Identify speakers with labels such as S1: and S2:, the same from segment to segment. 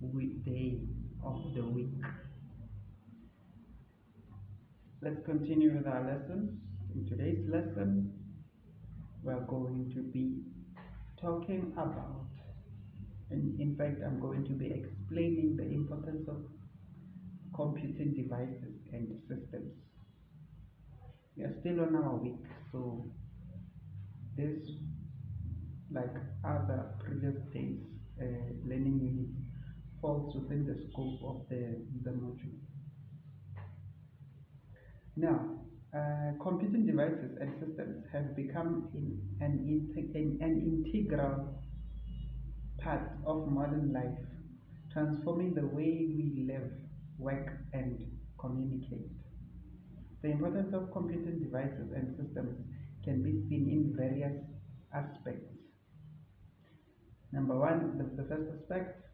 S1: day of the week. Let's continue with our lessons. In today's lesson, we're going to be talking about, and in fact, I'm going to be explaining the importance of computing devices and systems. We are still on our week, so this, like other previous days, learning units falls within the scope of the module. Now, computing devices and systems have become an integral part of modern life, transforming the way we live, work, and communicate. The importance of computing devices and systems can be seen in various aspects. Number one, the first aspect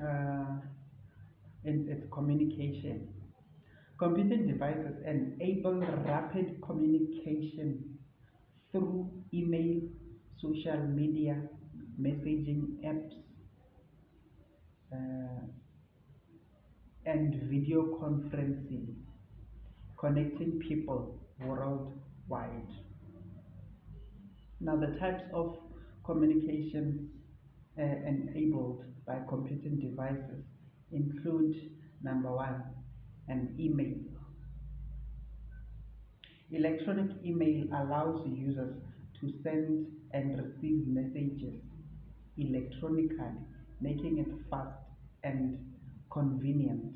S1: uh, is its communication. Computing devices enable rapid communication through email, social media, messaging apps, uh, and video conferencing, connecting people worldwide. Now, the types of communications enabled by computing devices include number one, an email. Electronic email allows users to send and receive messages electronically, making it fast and convenient,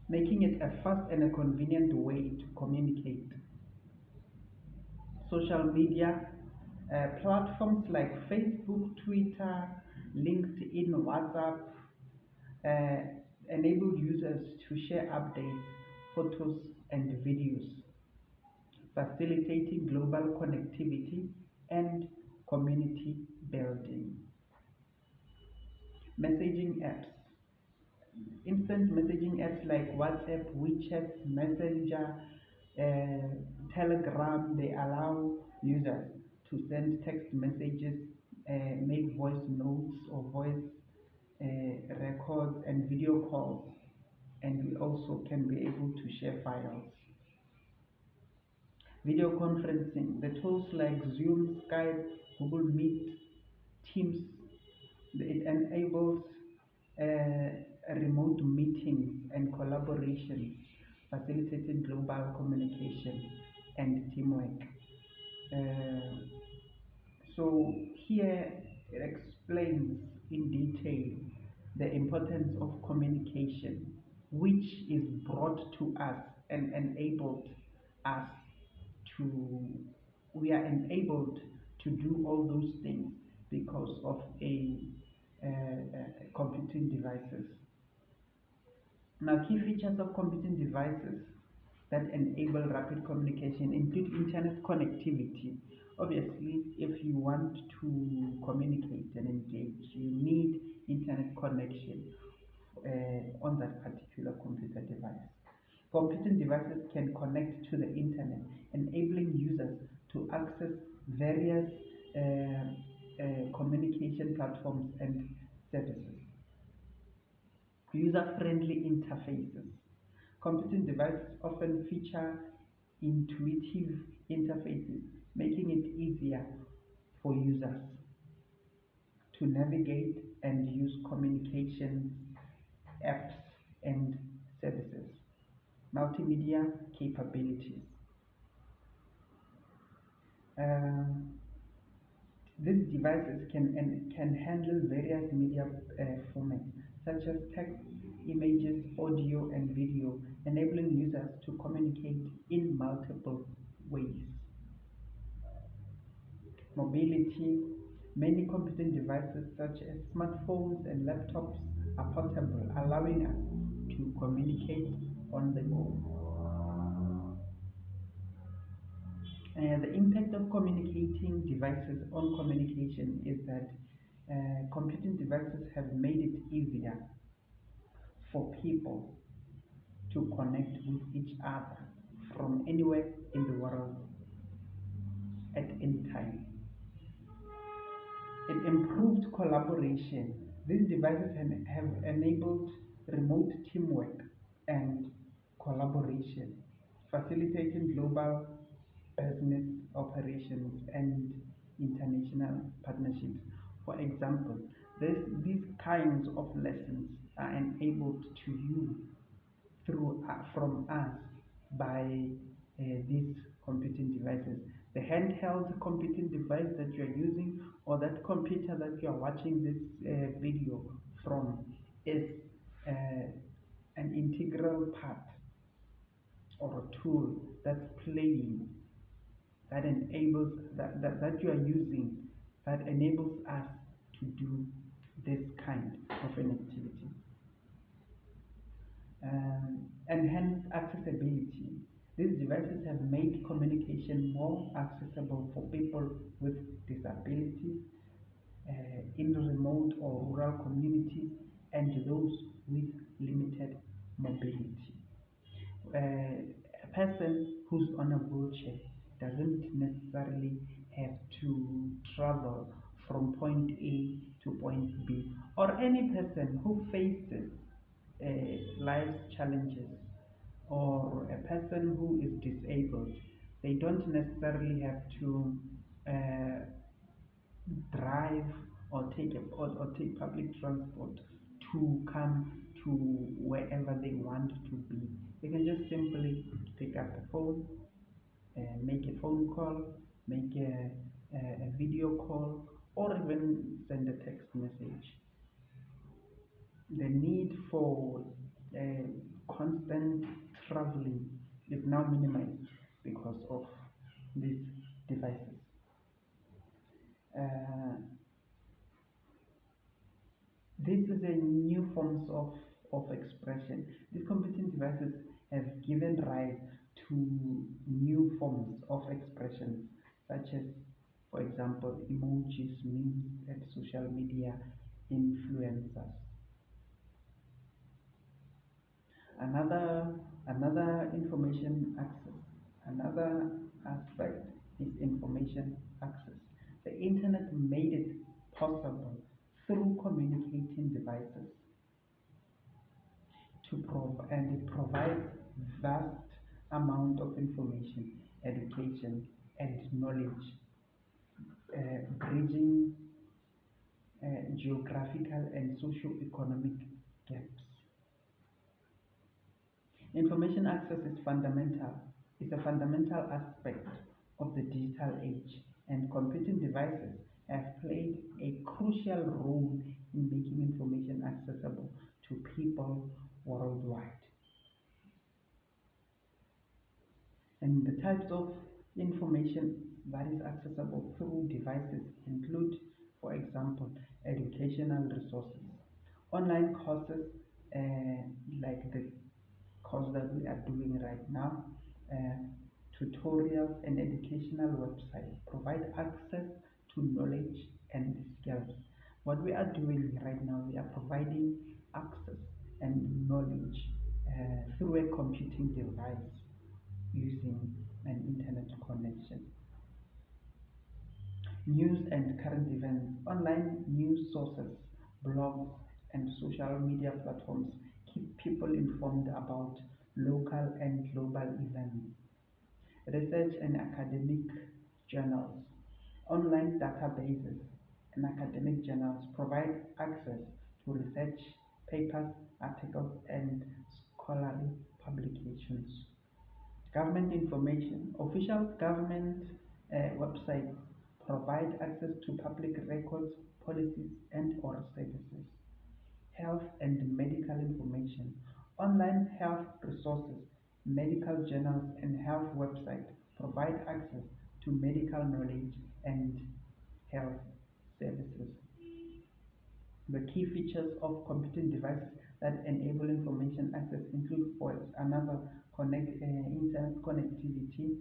S1: making it a fast and a convenient way to communicate. Social media platforms like Facebook, Twitter, LinkedIn, WhatsApp uh, enable users to share updates, photos, and videos, facilitating global connectivity and community building. Messaging apps. Instant messaging apps like WhatsApp, WeChat, Messenger, Telegram, they allow users to send text messages, make voice notes or voice records and video calls, and we also can be able to share files. Video conferencing, the tools like Zoom, Skype, Google Meet, Teams, it enables remote meetings and collaborations, facilitating global communication and teamwork. Uh, so here it explains in detail the importance of communication, which is brought to us and enabled us to, we are enabled to do all those things because of computing devices. Now, key features of computing devices that enable rapid communication include internet connectivity. Obviously, if you want to communicate and engage, you need internet connection on that particular computer device. Computing devices can connect to the internet, enabling users to access various communication platforms and services. User-friendly interfaces. Computing devices often feature intuitive interfaces, making it easier for users to navigate and use communication apps and services. Multimedia capabilities. Um, these devices can handle various media formats such as text, images, audio, and video, enabling users to communicate in multiple ways. Mobility. Many computing devices such as smartphones and laptops are portable, allowing us to communicate on the go. The impact of communicating devices on communication is that computing devices have made it easier for people to connect with each other from anywhere in the world at any time. It improved collaboration. These devices have enabled remote teamwork and collaboration, facilitating global business operations and international partnerships. For example, these kinds of lessons are enabled to you from us by these computing devices. The handheld computing device that you are using, or that computer that you are watching this video from, is uh, an integral part or a tool that's playing, that enables that you are using, that enables us to do this kind of an activity. Enhanced accessibility. These devices have made communication more accessible for people with disabilities in remote or rural communities and those with limited mobility. A person who's on a wheelchair doesn't necessarily have to travel from point A to point B, or any person who faces life's challenges, or a person who is disabled, they don't necessarily have to uh, drive or take public transport to come to wherever they want to be. They can just simply pick up the phone, make a phone call, make a video call, or even send a text message. The need for constant traveling is now minimized because of these devices. Uh, this is a new forms of expression. These computing devices have given rise to new forms of expressions, such as, for example, emojis, memes, and social media influencers. Another information access. Another aspect is information access. The internet made it possible through communicating devices and it provides vast amount of information, education, and knowledge, bridging geographical and socio-economic gaps. Information access is a fundamental aspect of the digital age, and computing devices have played a crucial role in making information accessible to people worldwide. And the types of information that is accessible through devices include, for example, educational resources, online courses, uh, like the course that we are doing right now, uh, tutorials and educational websites provide access to knowledge and skills. What we are doing right now, we are providing access and knowledge through a computing device using an internet connection. News and current events, online news sources, blogs, and social media platforms keep people informed about local and global events. Research and academic journals, online databases, and academic journals provide access to research papers, articles, and scholarly publications. Government information. Official government websites provide access to public records, policies, and or services. Health and medical information. Online health resources, medical journals, and health websites provide access to medical knowledge and health services. The key features of computing devices that enable information access include, for another, internet connectivity,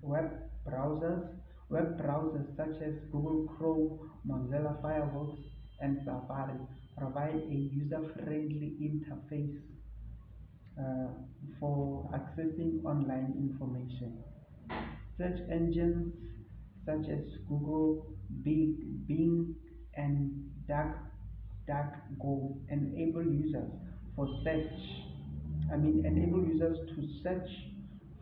S1: web browsers. Web browsers such as Google Chrome, Mozilla Firefox, and Safari provide a user-friendly interface uh, for accessing online information. Search engines such as Google, Bing, and DuckGo enable users for search. Enable users to search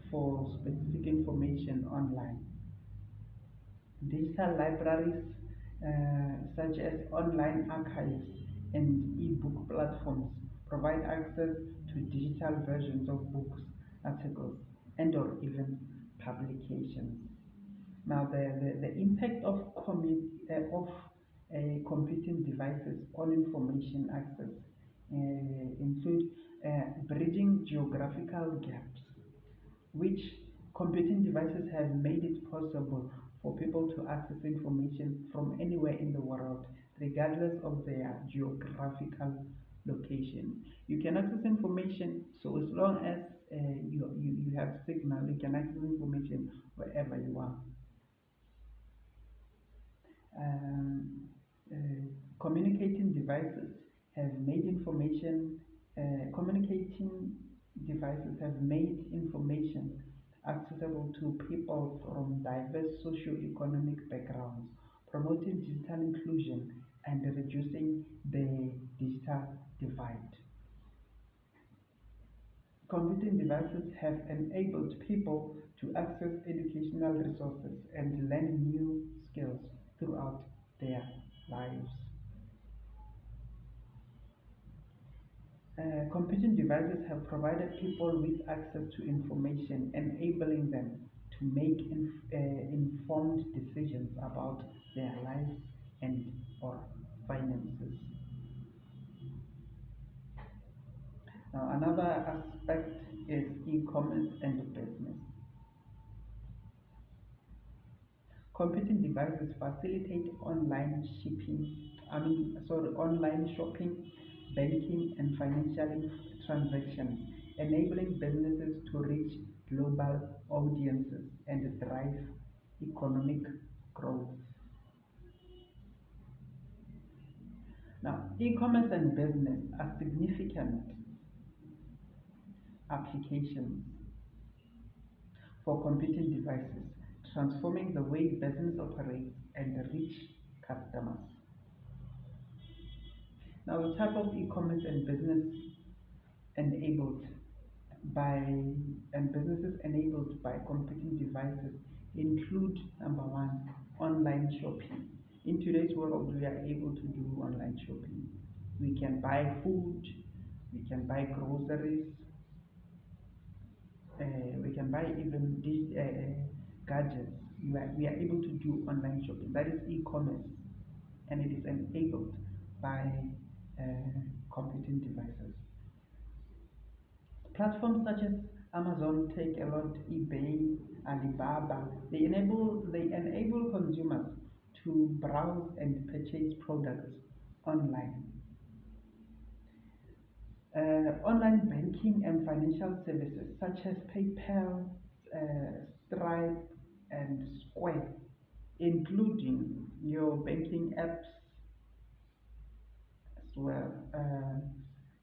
S1: for specific information online. Digital libraries such as online archives and e-book platforms provide access to digital versions of books, articles, and or even publications. Now, the impact of, computing devices on information access include bridging geographical gaps, which computing devices have made it possible for people to access information from anywhere in the world, regardless of their geographical location. You can access information, so as long as you have signal, you can access information wherever you are. um, uh, communicating devices have made information communicating devices have made information accessible to people from diverse socio-economic backgrounds, promoting digital inclusion and reducing the digital divide. Computing devices have enabled people to access educational resources and learn new skills throughout their lives. Computing devices have provided people with access to information, enabling them to make informed decisions about their lives and or finances. Now, another aspect is e-commerce and business. Computing devices facilitate online shopping, banking, and financial transactions, enabling businesses to reach global audiences and drive economic growth. Now, e-commerce and business are significant applications for computing devices, transforming the way business operates and reach customers. Now, the type of e-commerce and business enabled by and businesses enabled by computing devices include: number one, online shopping. In today's world, we are able to do online shopping. We can buy food, we can buy groceries, we can buy even these gadgets. We are able to do online shopping. That is e-commerce, and it is enabled by computing devices. Platforms such as Amazon, Takealot, eBay, Alibaba, they enable consumers to browse and purchase products online. Online banking and financial services such as PayPal, Stripe, and Square, including your banking apps as well.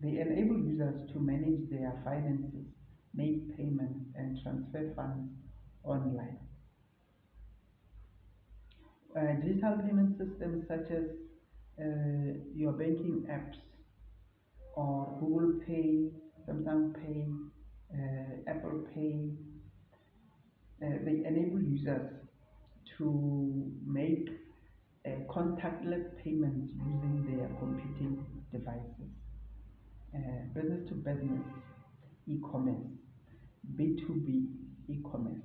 S1: They enable users to manage their finances, make payments, and transfer funds online. Digital payment systems such as your banking apps or Google Pay, Samsung Pay, Apple Pay, they enable users to make contactless payments using their computing devices. Business to business e-commerce, B2B e-commerce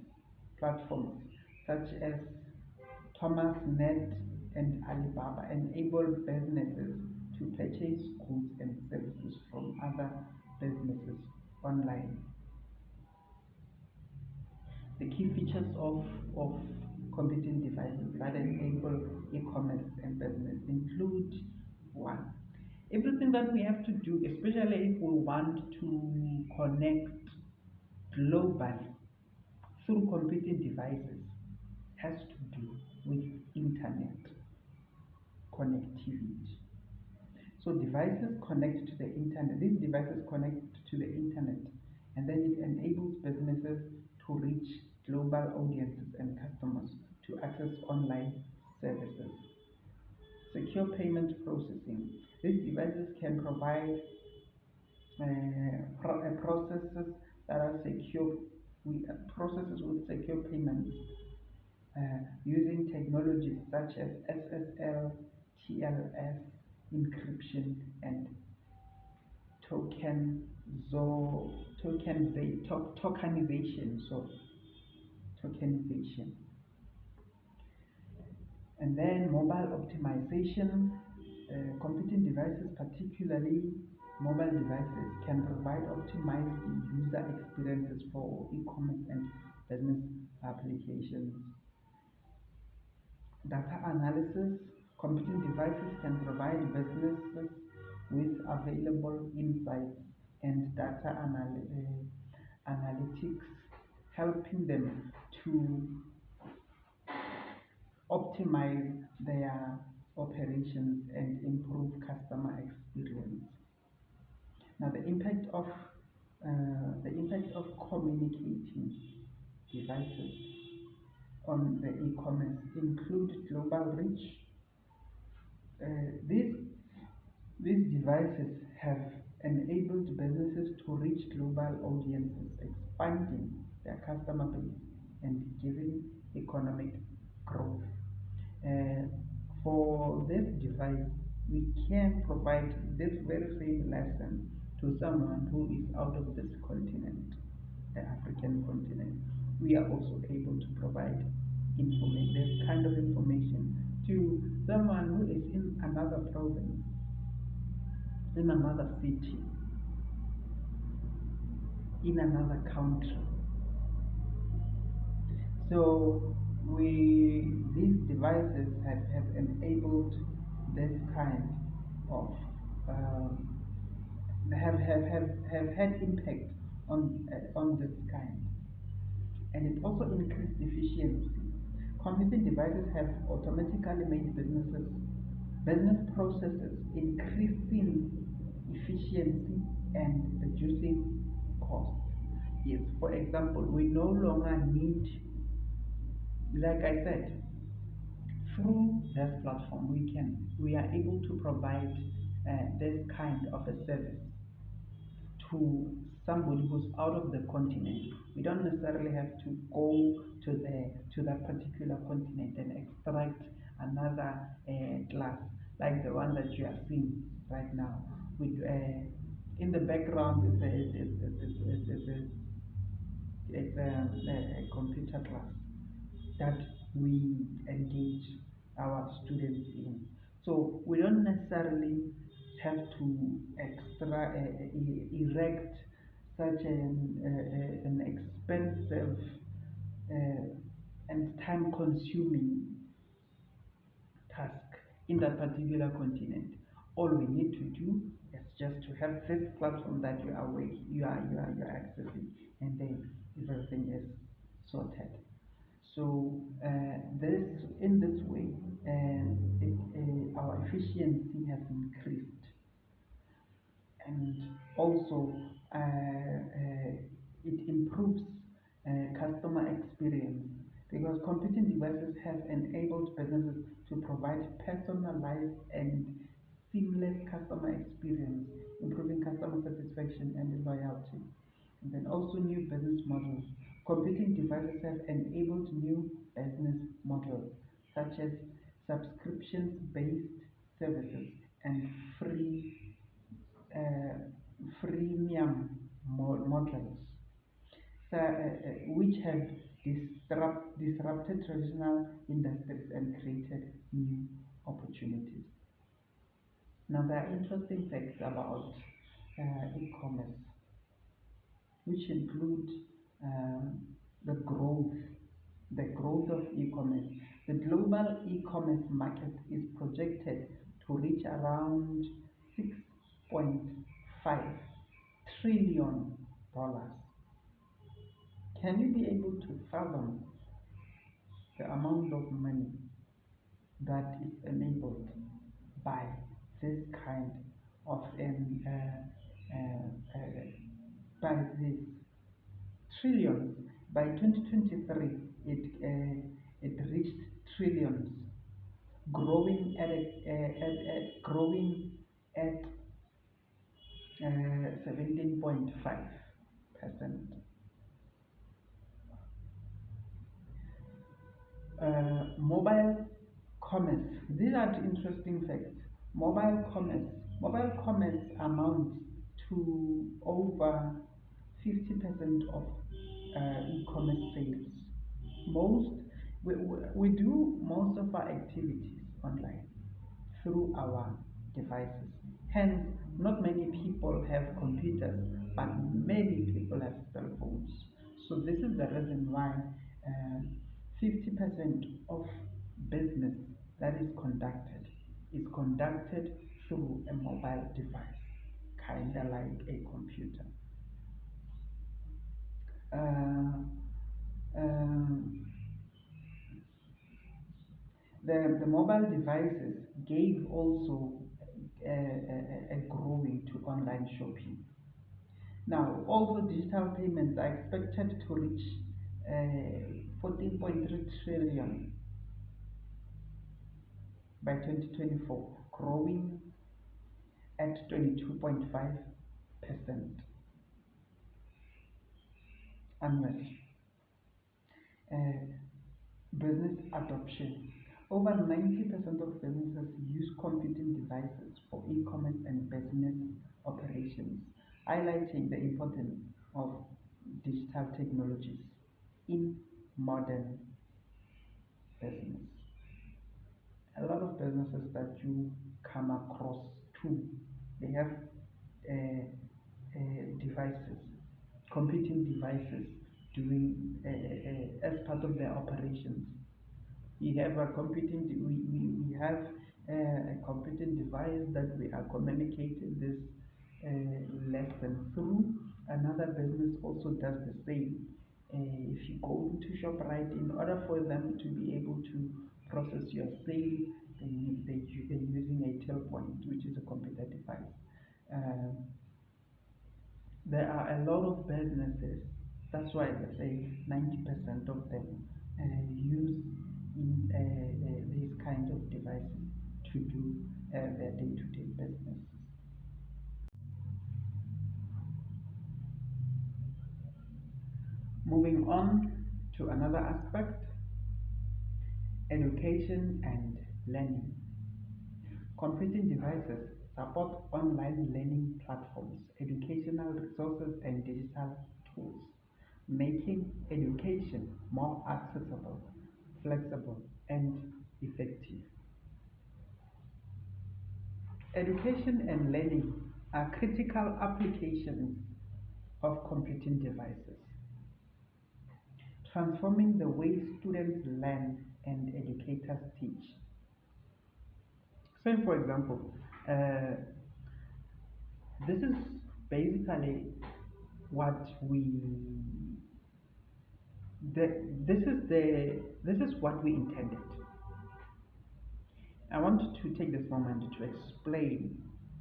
S1: platforms such as ThomasNet and Alibaba enable businesses to purchase goods and services from other businesses online. The key features of computing devices that enable e-commerce and business include: one, everything that we have to do, especially if we want to connect globally through computing devices, has to do with internet connectivity. So devices connect to the internet. These devices connect to the internet, and then it enables businesses to reach global audiences and customers to access online services. Secure payment processing. These devices can provide processes that are secure, processes with secure payments using technologies such as SSL, TLS, encryption, and token tokenization. So tokenization. And then mobile optimization. Computing devices, particularly mobile devices, can provide optimized user experiences for e-commerce and business applications. Data analysis. Computing devices can provide businesses with available insights and data analytics, helping them to optimize their operations and improve customer experience. Now, the impact of communicating devices on the e-commerce include global reach. These devices have enabled businesses to reach global audiences, expanding their customer base and giving economic growth. Uh, for this device, we can provide this very same lesson to someone who is out of this continent, the African continent. We are also able to provide this kind of information to someone who is in another province, in another city, in another country. So these devices have enabled this kind of have had impact on this kind, and it also increased efficiency. Computing devices have automatically made business processes increasing efficiency and reducing costs. Yes, for example, we no longer need, like I said, through this platform we are able to provide this kind of a service to somebody who's out of the continent. We don't necessarily have to go to that particular continent and extract another class like the one that you are seeing right now. With in the background, it's a computer class that we engage our students in. So we don't necessarily have to erect such an expensive uh, and time-consuming task in that particular continent. All we need to do is just to have this platform that you are accessing, and then everything is sorted. So this in this way, our efficiency has increased, and also it improves customer experience because computing devices have enabled businesses to provide personalized and seamless customer experience, improving customer satisfaction and loyalty. And then also new business models. Computing devices have enabled new business models such as subscriptions-based services and uh, freemium models, which have disrupted traditional industries and created new opportunities. Now, there are interesting facts about e-commerce, which include um, the growth, the growth of e-commerce. The global e-commerce market is projected to reach around 6.5 trillion dollars. Can you be able to fathom the amount of money that is enabled by this kind of by this trillions? By 2023, it reached trillions. growing growing at 17.5%. Mobile commerce. These are interesting facts. Mobile commerce. Mobile commerce amounts to over 50% of e-commerce sales. Most we do most of our activities online through our devices. Hence, not many people have computers, but many people have cell phones. So this is the reason why 50% of business that is conducted through a mobile device, kind of like a computer. Uh, um, the mobile devices gave also a growing to online shopping. Now, also digital payments are expected to reach 14.3 trillion by 2024, growing at 22.5% annually. Uh, Business adoption. Over 90% of businesses use computing devices for e-commerce and business operations, highlighting the importance of digital technologies in modern business. A lot of businesses that you come across too, they have devices, computing devices doing as part of their operations. We have a computing we have a computing device that we are communicating this lesson through. Another business also does the same. If you go into ShopRite, in order for them to be able to process your sale, they're using a till point, which is a computer device. Um, there are a lot of businesses, that's why they say 90% of them use these kinds of devices to do their day-to-day business. Moving on to another aspect, education and learning. Computing devices support online learning platforms, educational resources, and digital tools, making education more accessible, flexible, and effective. Education and learning are critical applications of computing devices, transforming the way students learn and educators teach. So, for example, uh, this is basically what we this is what we intended. I want to take this moment to explain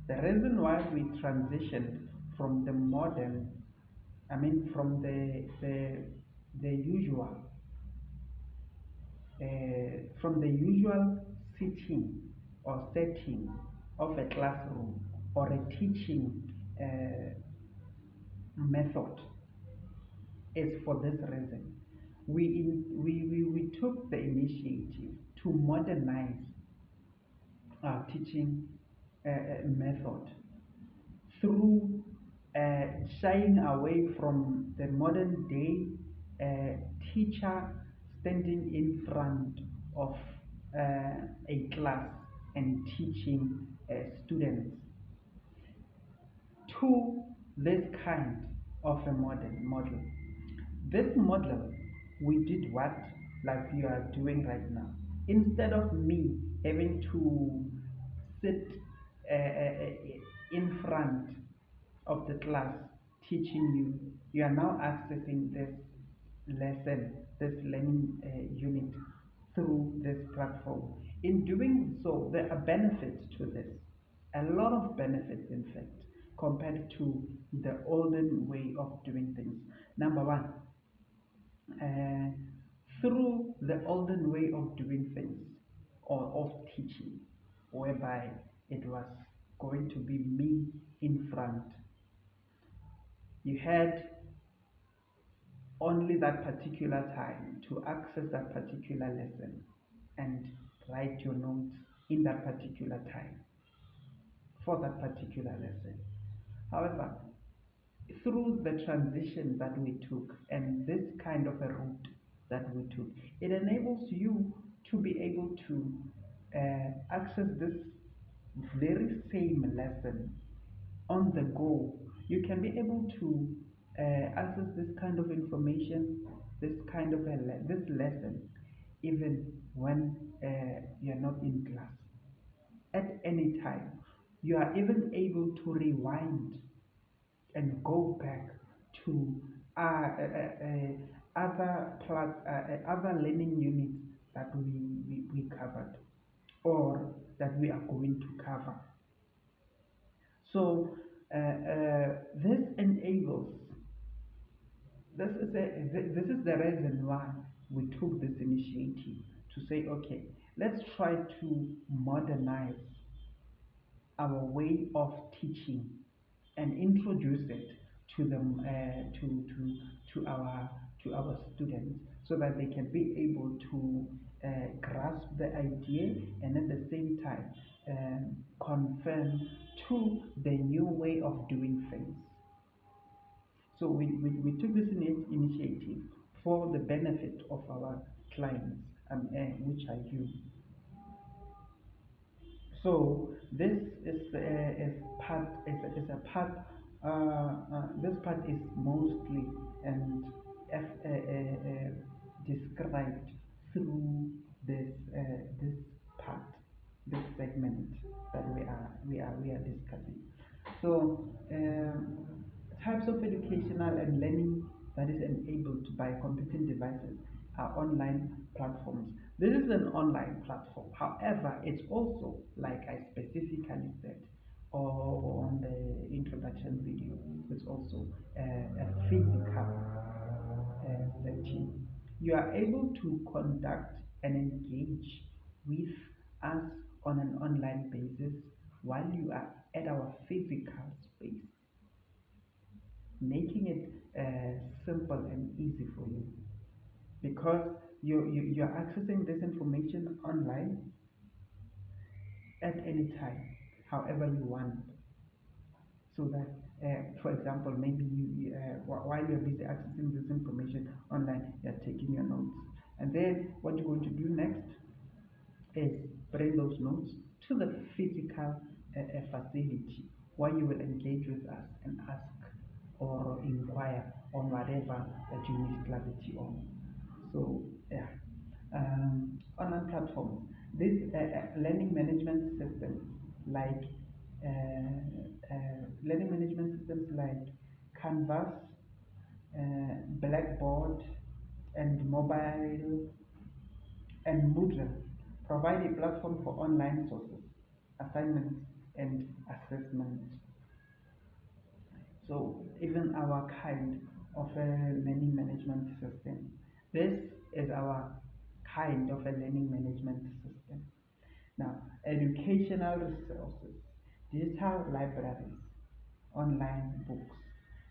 S1: the reason why we transitioned from the modern, I mean, from the usual, from the usual sitting or setting of a classroom or a teaching method is for this reason. We took the initiative to modernize our teaching method through shying away from the modern day teacher standing in front of a class and teaching students to this kind of a model. This model, we did what like you are doing right now. Instead of me having to sit in front of the class teaching you, you are now accessing this lesson, this learning unit through this platform. In doing so, there are benefits to this, a lot of benefits, in fact, compared to the olden way of doing things. Number one, uh, through the olden way of doing things, or of teaching, whereby it was going to be me in front. You had only that particular time to access that particular lesson and write your notes in that particular time for that particular lesson. However, through the transition that we took and this kind of a route that we took, it enables you to be able to access this very same lesson on the go. You can be able to access this kind of information, this kind of this lesson, even when you're not in class. At any time, you are even able to rewind and go back to other learning units that we covered or that we are going to cover. So this enables, this is the reason why we took this initiative to say, okay, let's try to modernize our way of teaching and introduce it to them to our students so that they can be able to grasp the idea and at the same time confirm to the new way of doing things. So we took this initiative for the benefit of our clients, which are you. So this is part is a part. This part is mostly and described through this part, this segment that we are discussing. So types of educational and learning that is enabled by computing devices are online platforms. This is an online platform. However, it's also, like I specifically said, or on the introduction video, it's also a physical setting. You are able to conduct and engage with us on an online basis while you are at our physical space, making it simple and easy for you because you're accessing this information online at any time, however you want. So that, for example, maybe while you're busy accessing this information online, you're taking your notes. And then what you're going to do next is bring those notes to the physical facility where you will engage with us and ask or inquire on whatever that you need clarity on. So, yeah, online platforms. These learning management systems like learning management systems like Canvas, Blackboard, and mobile and Moodle provide a platform for online sources, assignments, and assessments. So even our kind of a learning management system, this is our kind of a learning management system. Now, educational resources, digital libraries, online books,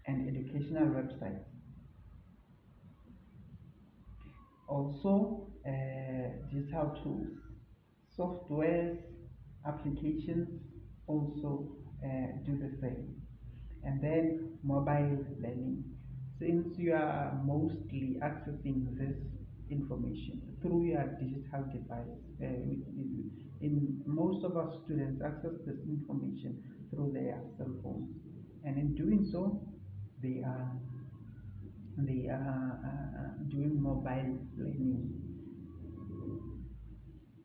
S1: and educational websites. Also, digital tools, softwares, applications also do the same. And then mobile learning. Since you are mostly accessing this information through your digital device, in most of our students access this information through their cell phones, and in doing so, they are doing mobile learning.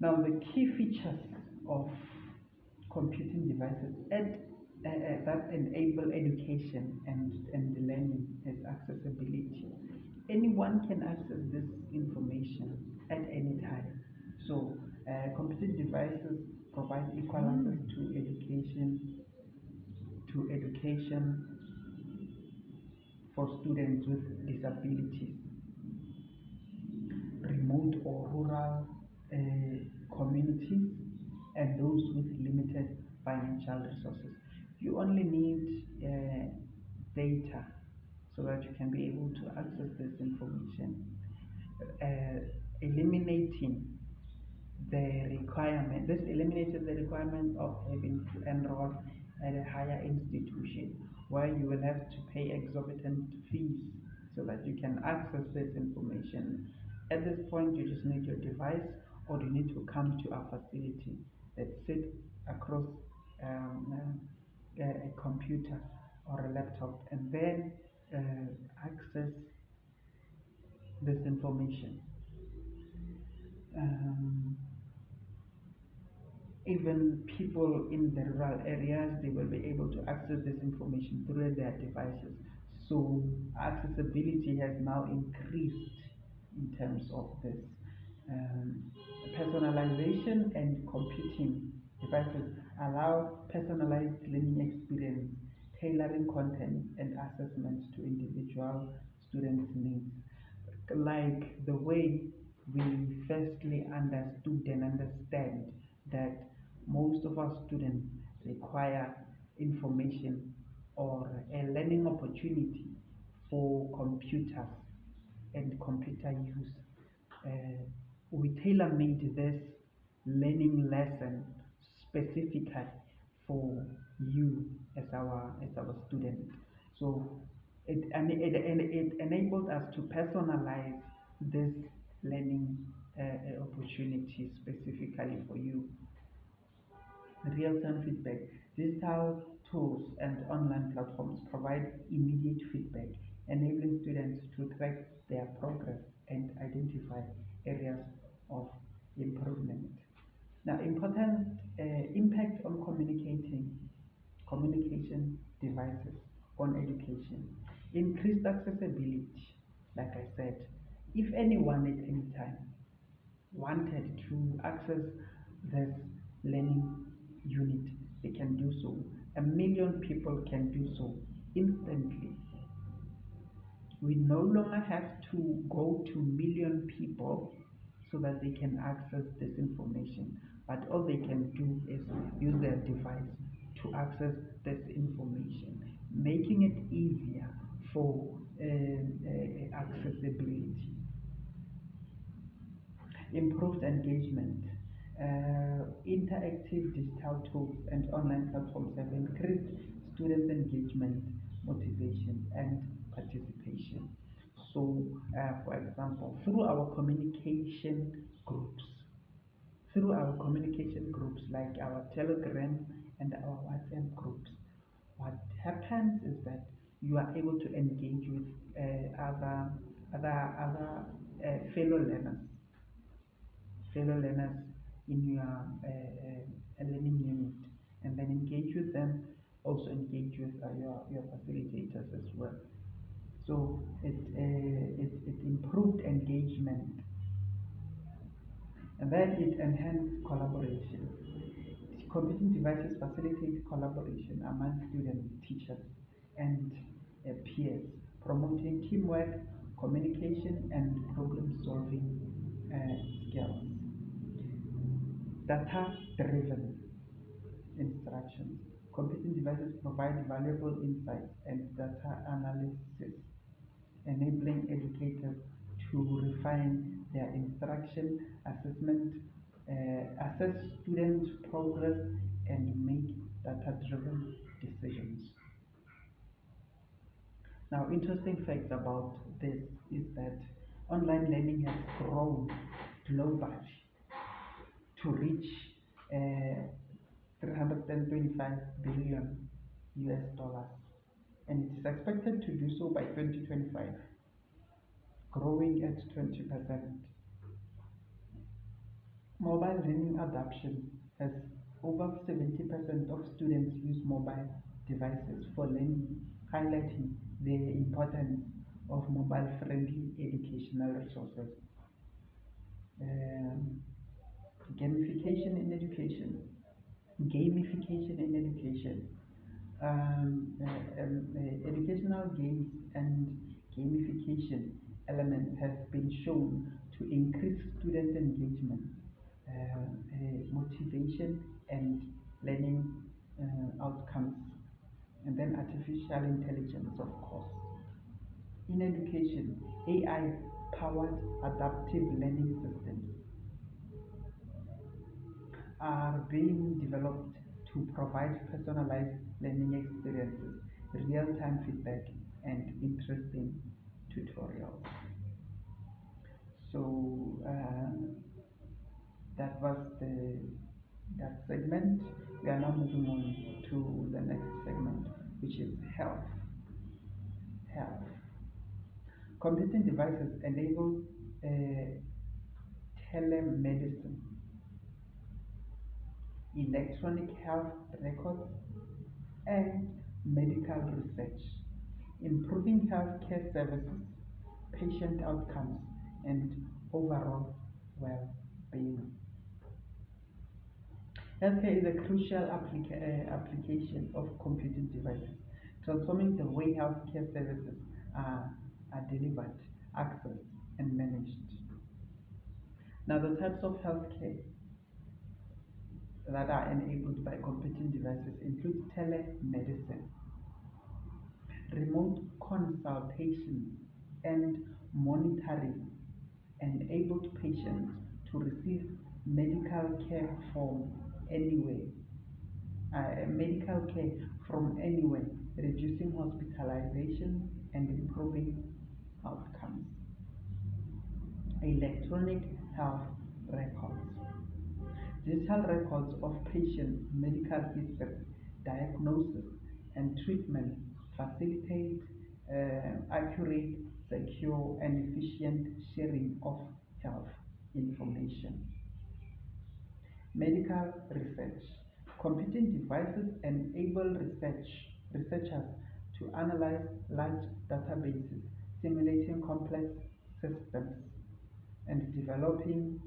S1: Now, the key features of computing devices that enable education and learning is accessibility. Anyone can access this information at any time. So, computing devices provide equal access to education for students with disabilities, remote or rural communities, and those with limited financial resources. You only need data so that you can be able to access this information, eliminating this eliminated the requirement of having to enroll at a higher institution where you will have to pay exorbitant fees so that you can access this information. At this point, you just need your device, or you need to come to a facility that sits across a computer or a laptop, and then access this information. Um, Even people in the rural areas, they will be able to access this information through their devices. So accessibility has now increased in terms of this. Um, Personalization and computing devices allow personalized learning experience, tailoring content and assessments to individual students' needs, like the way we firstly understood and understand that most of our students require information or a learning opportunity for computers and computer use. Uh, we tailor made this learning lesson specifically for you as our student. So it enabled us to personalize this learning opportunity specifically for you. Real-time feedback. Digital tools and online platforms provide immediate feedback, enabling students to track their progress and identify areas of improvement. Now, important impact on communication devices on education. Increased accessibility, like I said. If anyone at any time wanted to access this learning unit, they can do so. A million people can do so instantly. We no longer have to go to million people so that they can access this information, but all they can do is use their device to access this information, making it easier for accessibility. Improved engagement. Interactive digital tools and online platforms have increased student engagement, motivation, and participation. So, for example, through our communication groups like our Telegram and our WhatsApp groups, what happens is that you are able to engage with fellow learners in your learning unit, and then engage with them, also engage with your facilitators as well. So it improved engagement, and then it enhanced collaboration. Computing devices facilitate collaboration among students, teachers, and peers, promoting teamwork, communication, and problem-solving skills. Data-driven instructions. Computing devices provide valuable insights and data analysis, enabling educators to refine their instruction, assess student progress, and make data-driven decisions. Now, interesting fact about this is that online learning has grown globally to reach uh, 325 billion US dollars, and it is expected to do so by 2025, growing at 20%. Mobile learning adoption, as over 70% of students use mobile devices for learning, highlighting the importance of mobile-friendly educational resources. Um, Gamification in education. Gamification in education. Educational games and gamification elements have been shown to increase student engagement, motivation and learning outcomes, and then artificial intelligence, of course. In education, AI powered adaptive learning systems are being developed to provide personalized learning experiences, real time feedback, and interesting tutorials. So that was that segment. We are now moving on to the next segment, which is health. Health. Computing devices enable telemedicine, electronic health records, and medical research, improving healthcare services, patient outcomes, and overall well-being. Healthcare is a crucial application of computing devices, transforming the way healthcare services are delivered, accessed, and managed. Now, the types of healthcare that are enabled by computing devices include telemedicine, remote consultations, and monitoring enabled patients to receive medical care from anywhere. Medical care from anywhere, reducing hospitalization and improving outcomes. Electronic health records. Digital records of patients' medical history, diagnosis, and treatment facilitate accurate, secure, and efficient sharing of health information. Medical research. Computing devices enable researchers to analyze large databases, simulating complex systems, and developing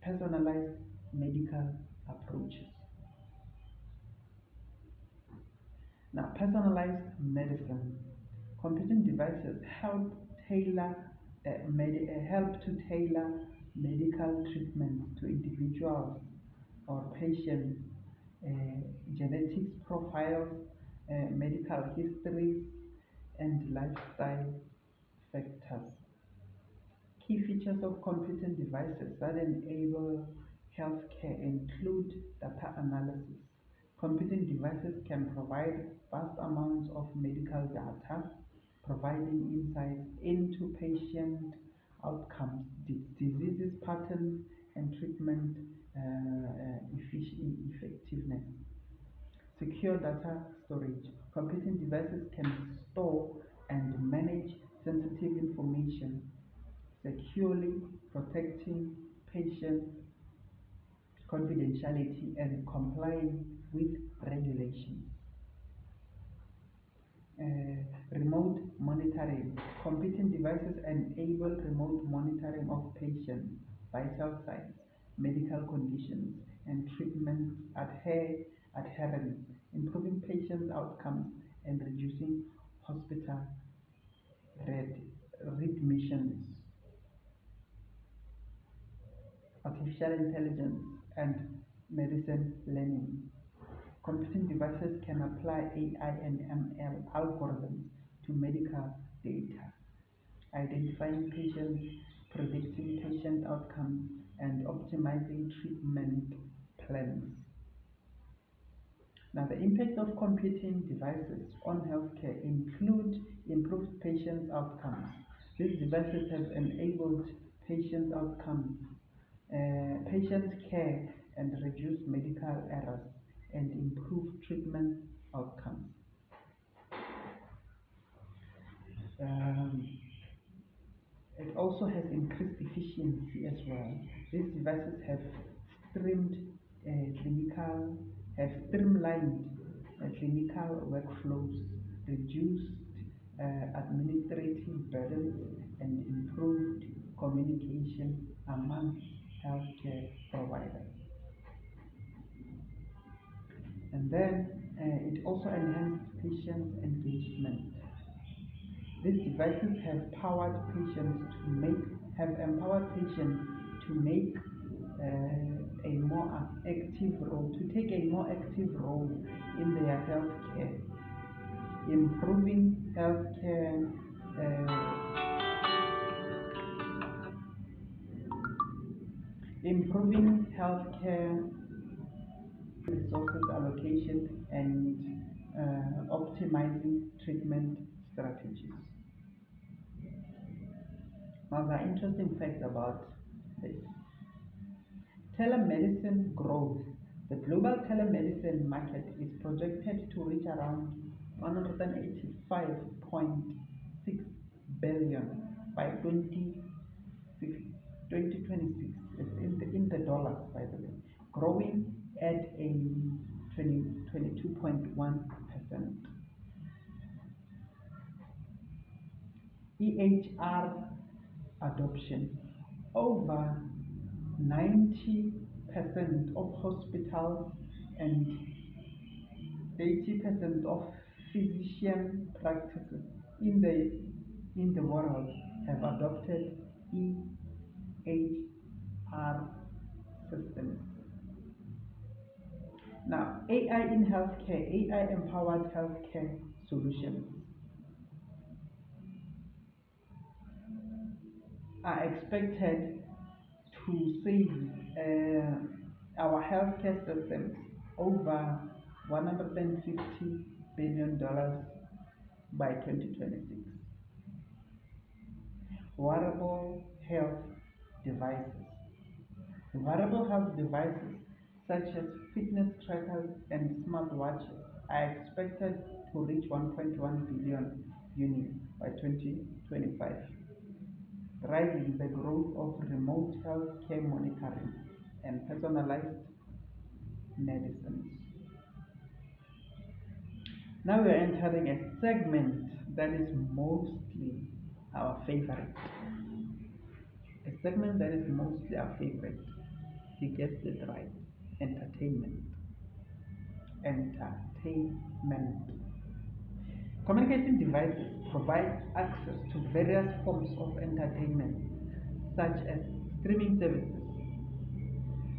S1: personalized medical approaches. Now, personalized medicine. Computing devices help to tailor medical treatments to individuals or patients' genetics profiles, medical histories, and lifestyle factors. Key features of computing devices that enable healthcare include data analysis. Computing devices can provide vast amounts of medical data, providing insights into patient outcomes, diseases patterns, and treatment effectiveness. Secure data storage. Computing devices can store and manage sensitive information securely, protecting patient confidentiality and complying with regulations. Remote monitoring. Computing devices enable remote monitoring of patients' vital signs, medical conditions, and treatment adherence, improving patient outcomes and reducing hospital readmissions. Artificial intelligence and medicine learning. Computing devices can apply AI and ML algorithms to medical data, identifying patients, predicting patient outcomes, and optimizing treatment plans. Now, the impact of computing devices on healthcare include improved patient outcomes. These devices have enabled patient outcomes, patient care, and reduced medical errors and improved treatment outcomes. Um, it also has increased efficiency as well. These devices have streamed clinical, have streamlined clinical workflows, reduced administrative burdens, and improved communication among healthcare providers. And then it also enhanced patient engagement. These devices have empowered patients to make a more active role, to take a more active role in their healthcare, improving healthcare, improving healthcare resources allocation and optimizing treatment strategies. Now, there are interesting facts about this. Telemedicine growth. The global telemedicine market is projected to reach around 185.6 billion by 2026. It's in the dollars, by the way, growing at a 22.1%. EHR adoption. Over 90% of hospitals and 80% of physician practices in the world have adopted EHR systems. Now, AI in healthcare, AI empowered healthcare solutions are expected to save our healthcare systems over $150 billion by 2026. Wearable health devices. Wearable health devices such as fitness trackers and smartwatches are expected to reach 1.1 billion units by 2025, driving the growth of remote healthcare monitoring and personalized medicine. Now we are entering a segment that is mostly our favorite. A segment that is mostly our favorite. You guessed it right. Entertainment. Entertainment. Communication devices provide access to various forms of entertainment, such as streaming services,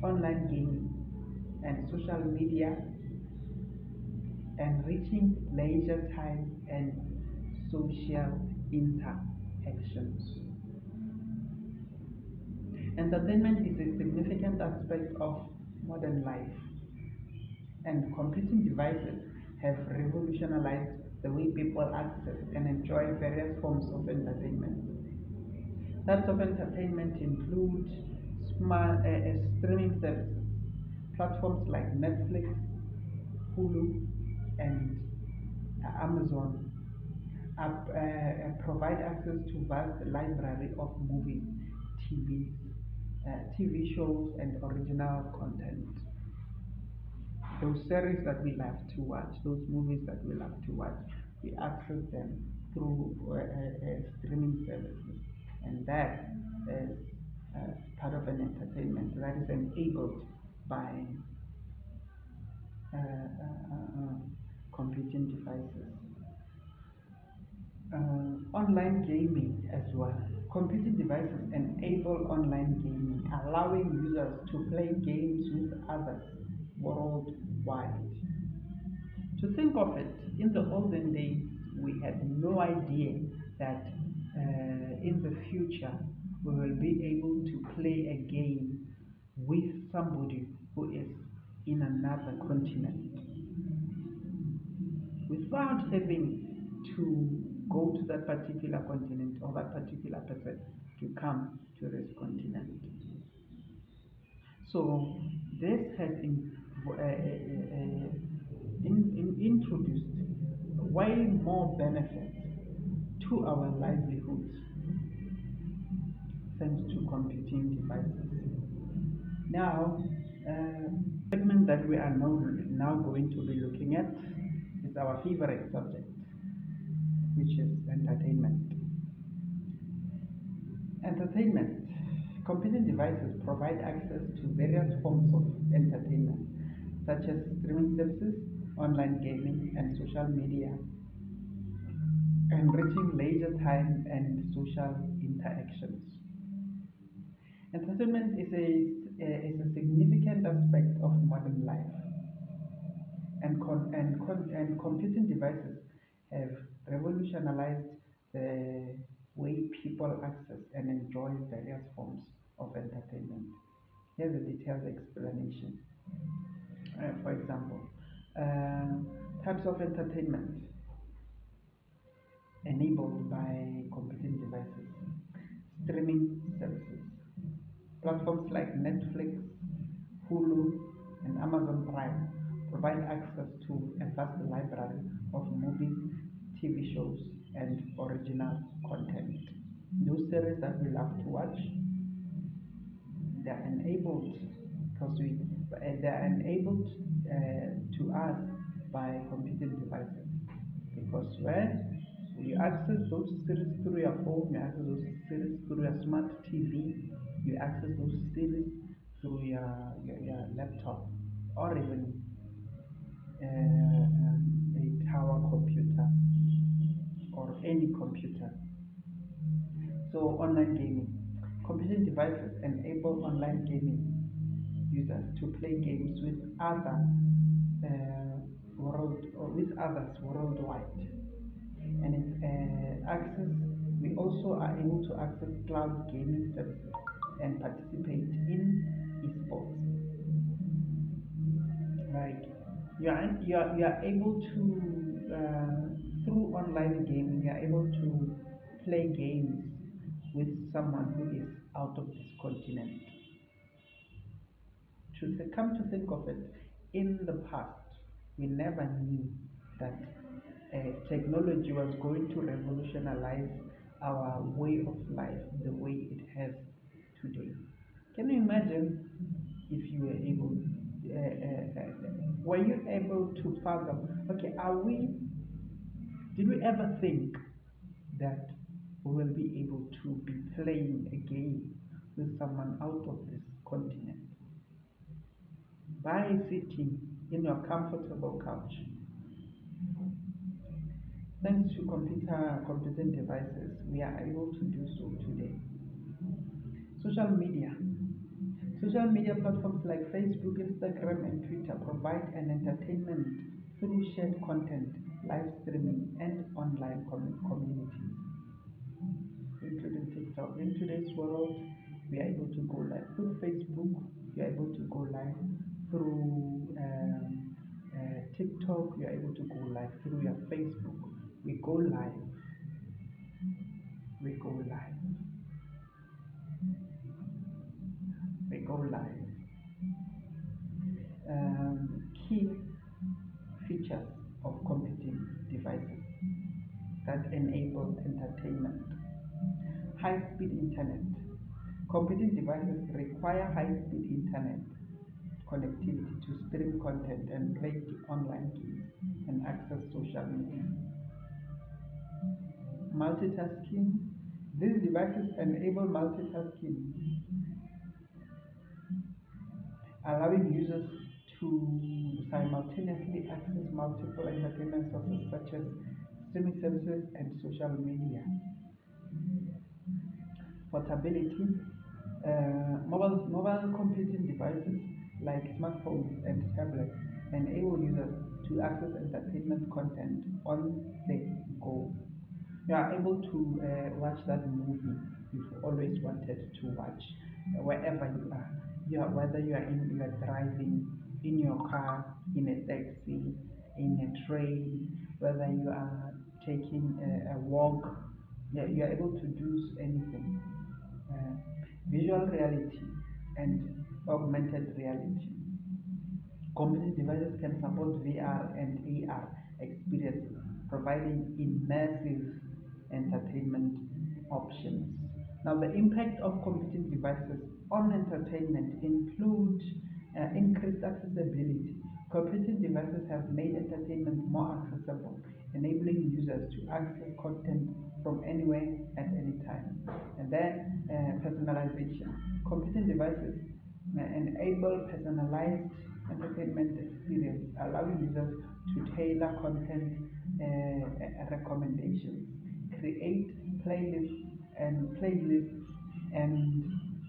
S1: online gaming, and social media, enriching leisure time and social interactions. Entertainment is a significant aspect of modern life, and computing devices have revolutionized the way people access and enjoy various forms of entertainment. Types of entertainment include streaming services, platforms like Netflix, Hulu, and Amazon provide access to vast library of movies, TV, TV shows, and original content. Those series that we love to watch, those movies that we love to watch, we access them through streaming services, and that is part of an entertainment that is enabled by computing devices. Online gaming as well. Computing devices enable online gaming, allowing users to play games with others worldwide. To think of it, in the olden days, we had no idea that in the future we will be able to play a game with somebody who is in another continent without having to go to that particular continent or that particular person to come to this continent. So this has introduced way more benefits to our livelihoods thanks to computing devices. Now, segment that we are now going to be looking at is our favorite subject, which is entertainment. Entertainment. Computing devices provide access to various forms of entertainment, such as streaming services, online gaming, and social media, enriching leisure time and social interactions. Entertainment is is a significant aspect of modern life, and computing devices have revolutionized the way people access and enjoy various forms of entertainment. Here's a detailed explanation. For example, types of entertainment enabled by computing devices, streaming services. Platforms like Netflix, Hulu, and Amazon Prime provide access to a vast library of movies, TV shows, and original content. Those series that we love to watch, they are enabled because they are enabled to us by computing devices. Because when you access those series through your phone, you access those series through your smart TV, you access those series through your laptop or even a tower computer or any computer. So online gaming. Computing devices enable online gaming users to play games with with others worldwide. And it's access. We also are able to access cloud gaming services and participate in esports. Like you are able to through online gaming, you are able to play games with someone who is out of this continent. Come to think of it, in the past, we never knew that technology was going to revolutionize our way of life the way it has today. Can you imagine if you were able, were you able to fathom, okay, did we ever think that we will be able to be playing a game with someone out of this continent by sitting in your comfortable couch? Thanks to computing devices, we are able to do so today. Social media. Social media platforms like Facebook, Instagram, and Twitter provide an entertainment through shared content, live streaming, and online communities, including TikTok. In today's world, we are able to go live through Facebook, we are able to go live through TikTok, you are able to go live through your Facebook. We go live, we go live, we go live. Key features of computing devices that enable entertainment. High speed internet. Computing devices require high speed internet connectivity to stream content and play online games and access social media. Multitasking. These devices enable multitasking, allowing users to simultaneously access multiple entertainment sources such as streaming services and social media. Portability. Mobile computing devices like smartphones and tablets enable users to access entertainment content on the go. You are able to watch that movie you've always wanted to watch wherever you are. Whether you are driving in your car, in a taxi, in a train, whether you are taking a walk, yeah, you are able to do anything. Uh, Visual reality and augmented reality. Computing devices can support VR and AR experiences, providing immersive entertainment options. Now, the impact of computing devices on entertainment include increased accessibility. Computing devices have made entertainment more accessible, enabling users to access content from anywhere at any time. And then personalization. Computing devices enable personalized entertainment experience, allowing users to tailor content recommendations, create playlists and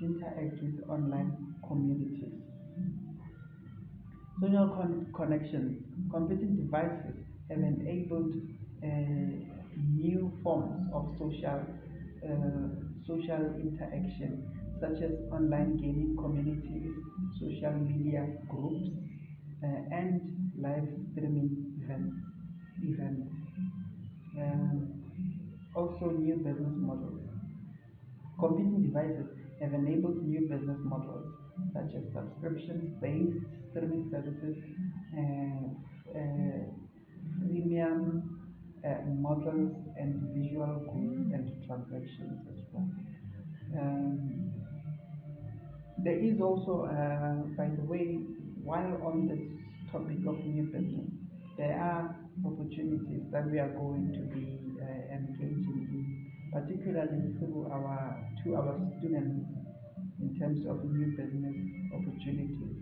S1: interact with online communities. Social connections. Computing devices have enabled new forms of social interaction, such as online gaming communities, social media groups, and live streaming events. Um, Also, new business models. Computing devices have enabled new business models such as subscription-based streaming services, and freemium models, and visual goods and transactions as well. Um, there is also, by the way, while on this topic of new business, there are opportunities that we are going to be engaging in, particularly through our students in terms of new business opportunities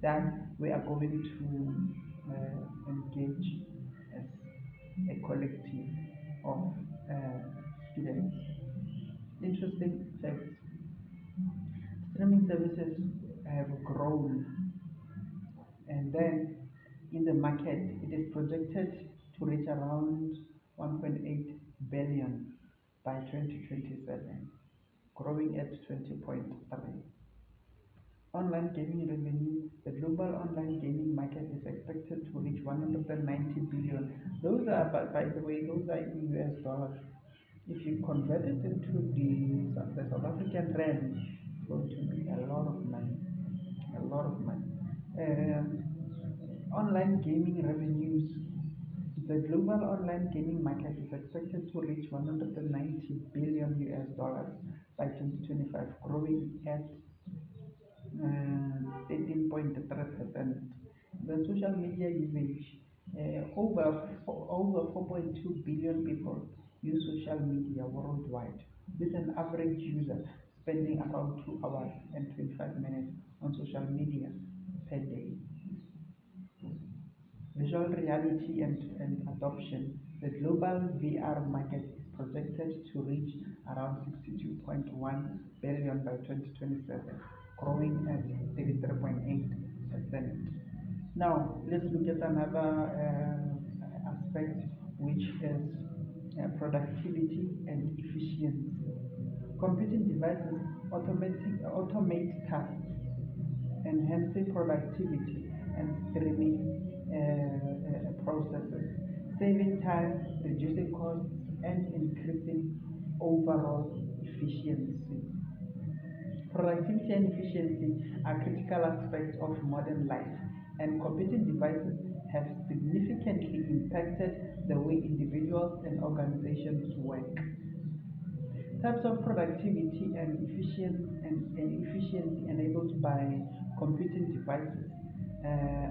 S1: that we are going to engage as a collective of uh, students. Interesting facts. Streaming services have grown, and then in the market, it is projected to reach around 1.8 billion by 2027, growing at 20.3. Online gaming revenue, the global online gaming market is expected to reach 190 billion. Those are, by the way, those are in US dollars. If you convert it into the South African rand, it's going to be a lot of money, a lot of money. Um, Online gaming revenues. The global online gaming market is expected to reach 190 billion US dollars by 2025, growing at 18.3%. The social media usage, over 4.2 billion people use social media worldwide, with an average user spending around 2 hours and 25 minutes on social media per day. Visual reality and adoption. The global VR market is projected to reach around 62.1 billion by 2027, growing at 33.8%. Now, let's look at another aspect, which is productivity and efficiency. Computing devices automate tasks, enhancing productivity and streaming processes, saving time, reducing costs, and increasing overall efficiency. Productivity and efficiency are critical aspects of modern life, and computing devices have significantly impacted the way individuals and organizations work. Types of productivity and efficiency enabled by computing devices.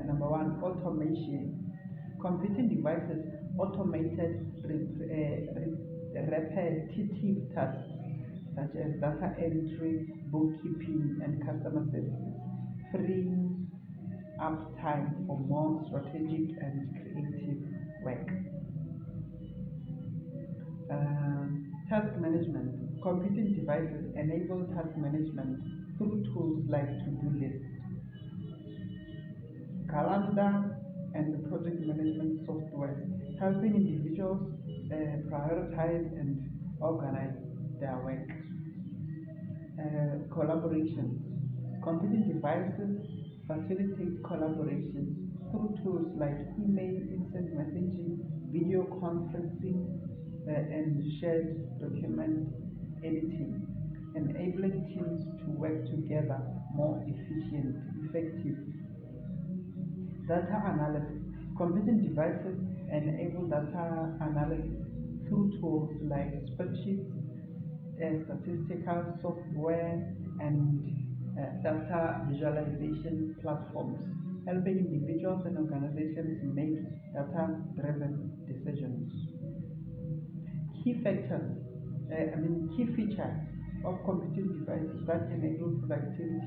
S1: Number one, automation. Computing devices automated repetitive tasks such as data entry, bookkeeping, and customer services, freeing up time for more strategic and creative work. Task management. Computing devices enable task management through tools like to-do lists, calendar, and project management software, helping individuals prioritize and organize their work. Collaborations. Computing devices facilitate collaboration through tools like email, instant messaging, video conferencing, and shared document editing, enabling teams to work together more effectively. Data analysis. Computing devices enable data analysis through tools like spreadsheets, statistical software, and data visualization platforms, helping individuals and organizations make data-driven decisions. Key factors, key features of computing devices that enable productivity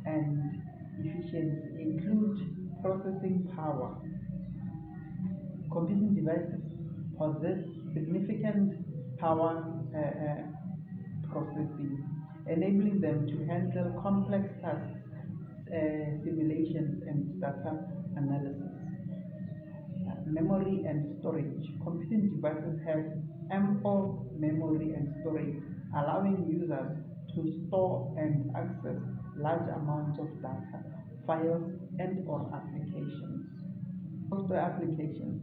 S1: and efficiency include processing power. Computing devices possess significant power processing, enabling them to handle complex tasks simulations and data analysis. Memory and storage. Computing devices have ample memory and storage, allowing users to store and access large amounts of data, files, and or applications. Software applications.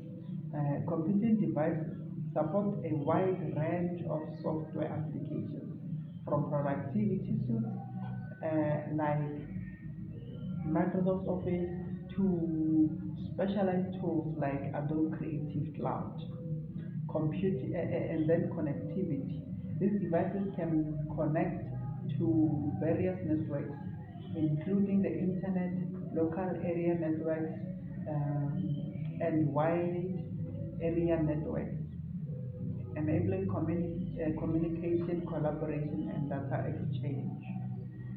S1: Computing devices support a wide range of software applications, from productivity suites like Microsoft Office to specialized tools like Adobe Creative Cloud, and then connectivity. These devices can connect to various networks, including the internet, local area networks, and wide area networks, enabling communication, collaboration, and data exchange.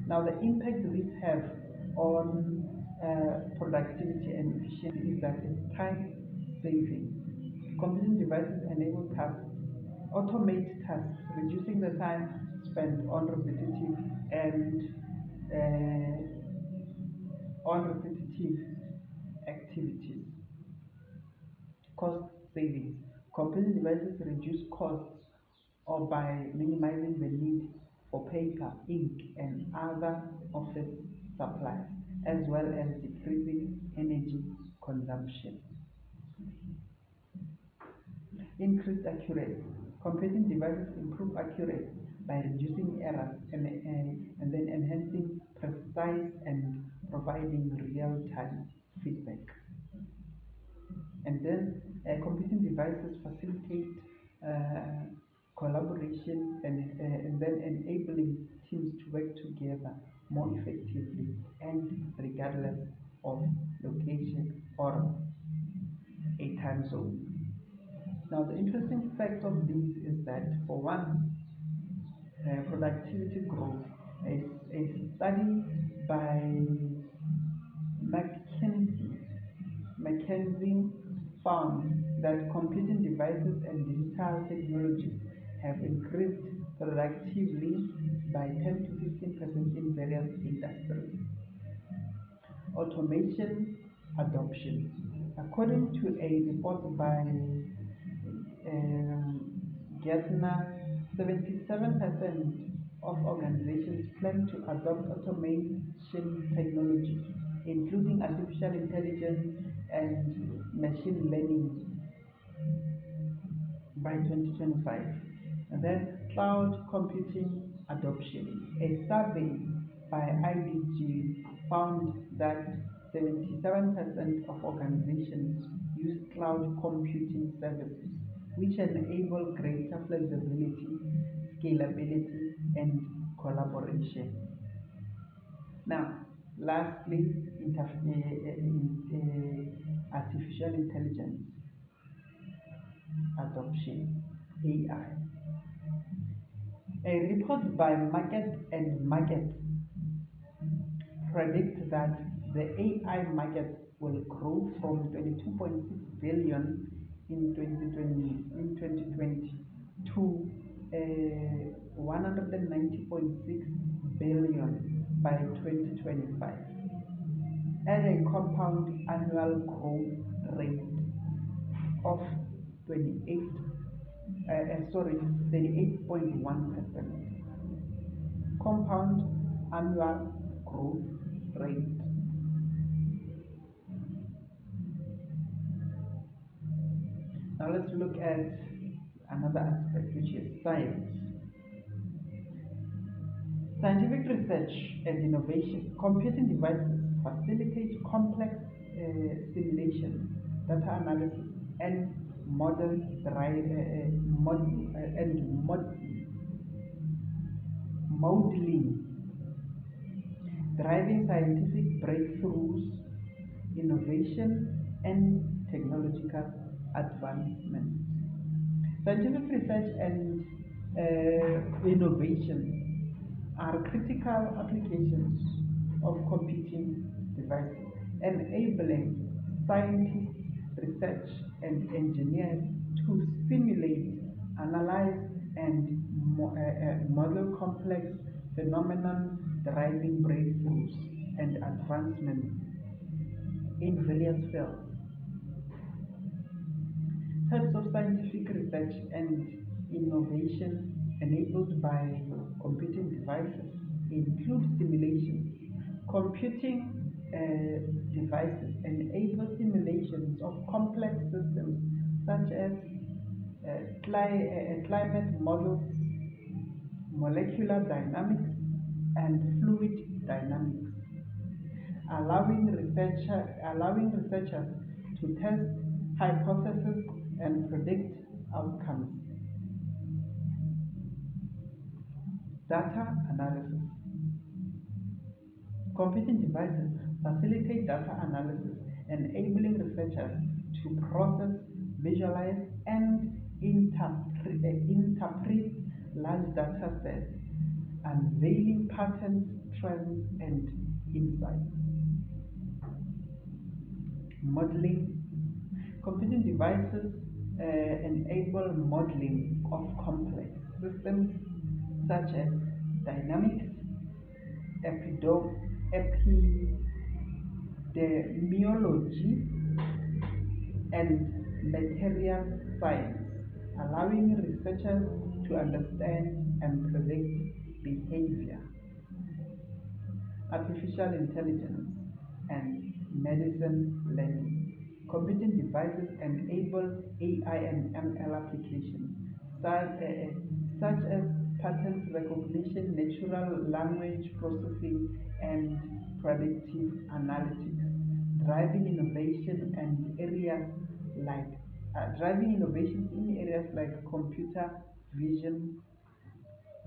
S1: Now, the impact these have on productivity and efficiency is that it's time saving. Computing devices enable tasks, automate tasks, reducing the time spent on repetitive activities. Cost savings. Computing devices reduce costs or by minimizing the need for paper, ink, and other office supplies, as well as decreasing energy consumption. Increased accuracy. Computing devices improve accuracy by reducing errors and then enhancing precise and providing real-time feedback. And then computing devices facilitate collaboration and then enabling teams to work together more effectively and regardless of location or a time zone. Now, the interesting fact of these is that, for one, productivity growth. A study by McKinsey found that computing devices and digital technologies have increased productively by 10 to 15% in various industries. Automation adoption. According to a report by Gartner, 77% of organizations plan to adopt automation technology, including artificial intelligence and machine learning, by 2025. And then cloud computing adoption. A survey by IDG found that 77% of organizations use cloud computing services, which enable greater flexibility, scalability, and collaboration. Now, lastly, artificial intelligence adoption, AI. A report by Market and Market predicts that the AI market will grow from 22.6 billion in 2020 to 190.6 billion by 2025 at a compound annual growth rate of 38.1%. Compound annual growth rate. Now let's look at another aspect, which is science. Scientific research and innovation. Computing devices facilitate complex simulation, data analysis, and modeling, driving scientific breakthroughs, innovation, and technological advancement. Scientific research and innovation are critical applications of computing devices, enabling scientists, research, and engineers to simulate, analyze, and model complex phenomena, driving breakthroughs. and advancements in various fields. Types of scientific research and innovation enabled by computing devices include simulations. Computing devices enable simulations of complex systems such as climate models, molecular dynamics, and fluid dynamics, allowing researchers to test hypotheses and predict outcomes. Data analysis. Computing devices facilitate data analysis, enabling researchers to process, visualize, and interpret large data sets, unveiling patterns, trends, and insights. Modeling. Computing devices enable modeling of complex systems such as dynamics, epidemiology, and material science, allowing researchers to understand and predict behavior. Artificial intelligence and medicine learning. Computing devices enable AI and ML applications such as pattern recognition, natural language processing, and predictive analytics, driving innovation and areas like driving innovations in areas like computer vision,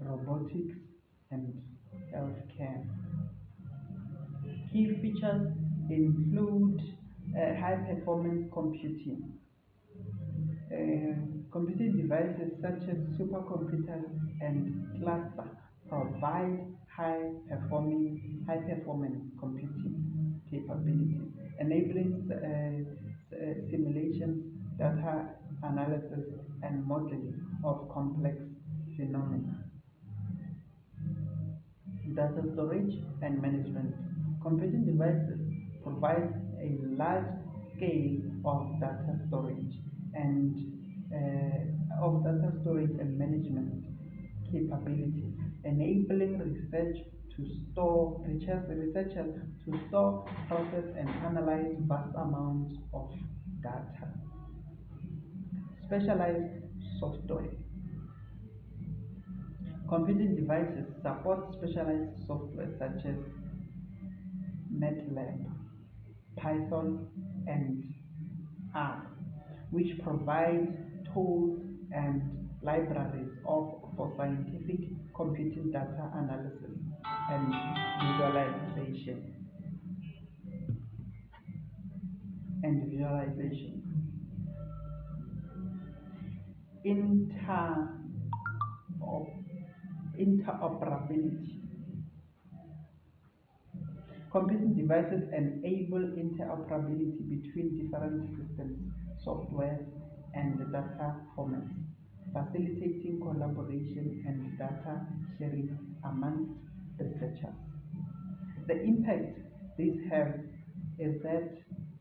S1: robotics, and healthcare. Key features include high performance computing. Computing devices such as supercomputers and cluster provide high performance computing capabilities, enabling simulations, data analysis, and modeling of complex phenomena. Data storage and management. Computing devices provide a large scale of and management capabilities, enabling researchers to store, process, and analyze vast amounts of data. Specialized software. Computing devices support specialized software such as MATLAB, Python, and R, which provide tools and libraries for scientific computing data analysis and visualization. And visualization. Interoperability. Computing devices enable interoperability between different systems, software, and data formats, facilitating collaboration and data sharing amongst researchers. The impact these have is that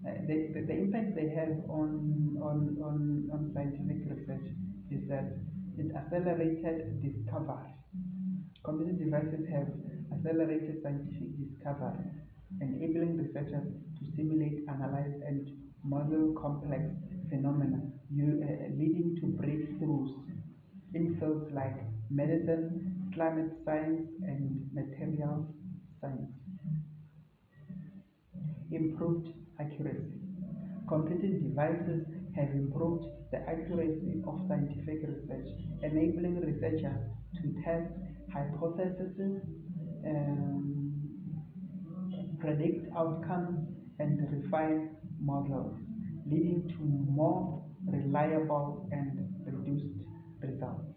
S1: the impact they have on scientific research is that it accelerated discovery. Computing devices have accelerated scientific discovery, enabling researchers to simulate, analyze, and model complex phenomena, leading to breakthroughs in fields like medicine, climate science, and materials science. Improved accuracy. Computing devices have improved the accuracy of scientific research, enabling researchers to test hypotheses, um, predict outcomes, and refine models, leading to more reliable and reduced results.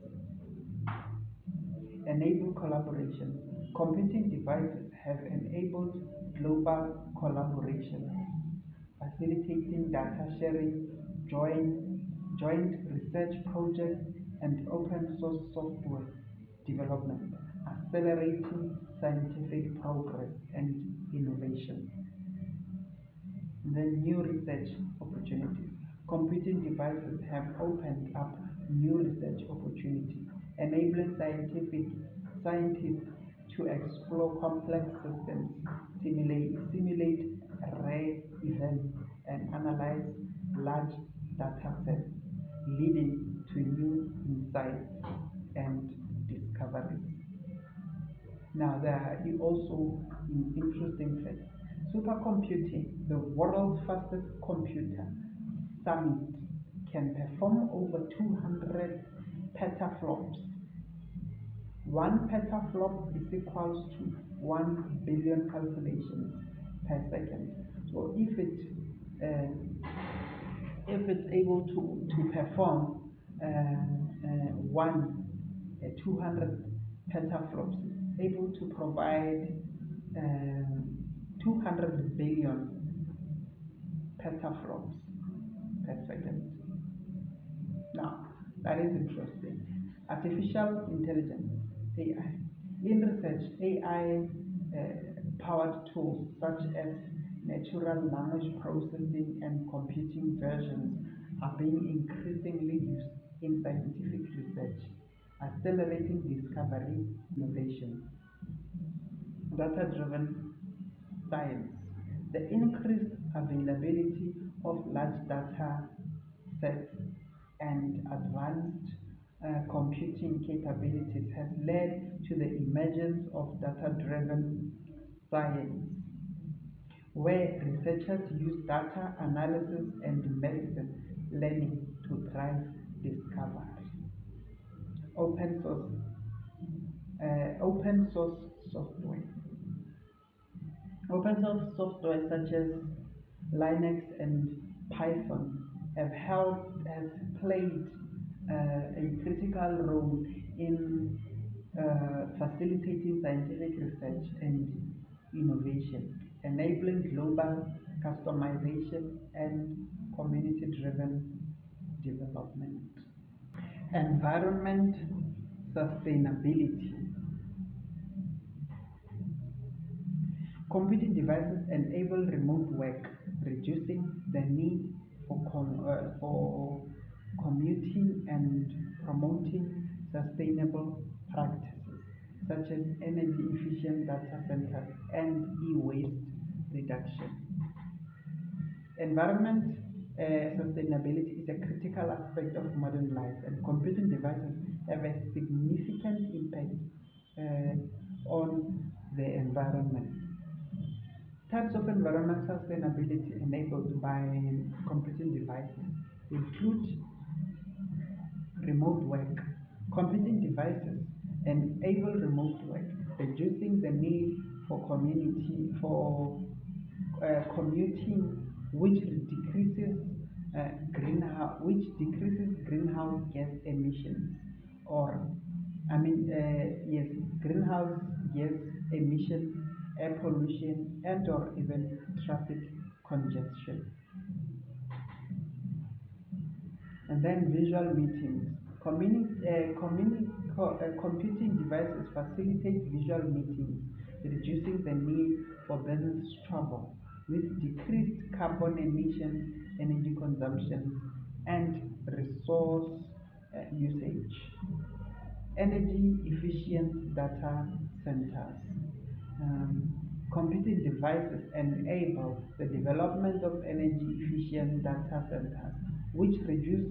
S1: Enable collaboration. Computing devices have enabled global collaboration, facilitating data sharing, joint research projects, and open source software development, accelerating scientific progress and innovation. Then new research opportunities. Computing devices have opened up new research opportunities, enabling scientists to explore complex systems, simulate rare events, and analyze large data sets, leading to new insights and discoveries. Now, there are also interesting facts. Supercomputing, the world's fastest computer, Summit, can perform over 200 petaflops. One petaflop is equals to 1 billion calculations per second. So if it's able to perform one 200 petaflops, able to provide 200 billion petaflops per second. Now, that is interesting. Artificial intelligence, AI. In research, AI powered tools such as natural language processing and computing versions are being increasingly used in scientific research, accelerating discovery, innovation. Data driven science. The increased availability of large data sets and advanced computing capabilities has led to the emergence of data driven science, where researchers use data analysis and machine learning to drive discovery. Open source, open source software. Open source software such as Linux and Python has played a critical role in facilitating scientific research and innovation, enabling global customization and community-driven development. Environment sustainability. Computing devices enable remote work, reducing the need for commuting and promoting sustainable practices such as energy efficient data centers and e-waste reduction. Environment sustainability is a critical aspect of modern life, and computing devices have a significant impact on the environment. Types of environmental sustainability enabled by computing devices include remote work. Computing devices enable remote work, reducing the need for commuting, which decreases greenhouse gas emissions, or greenhouse gas emissions, air pollution, and or even traffic congestion. And then visual meetings. Computing devices facilitate visual meetings, reducing the need for business travel, with decreased carbon emissions, energy consumption, and resource usage. Energy efficient data centers. Computing devices enable the development of energy efficient data centers, which reduce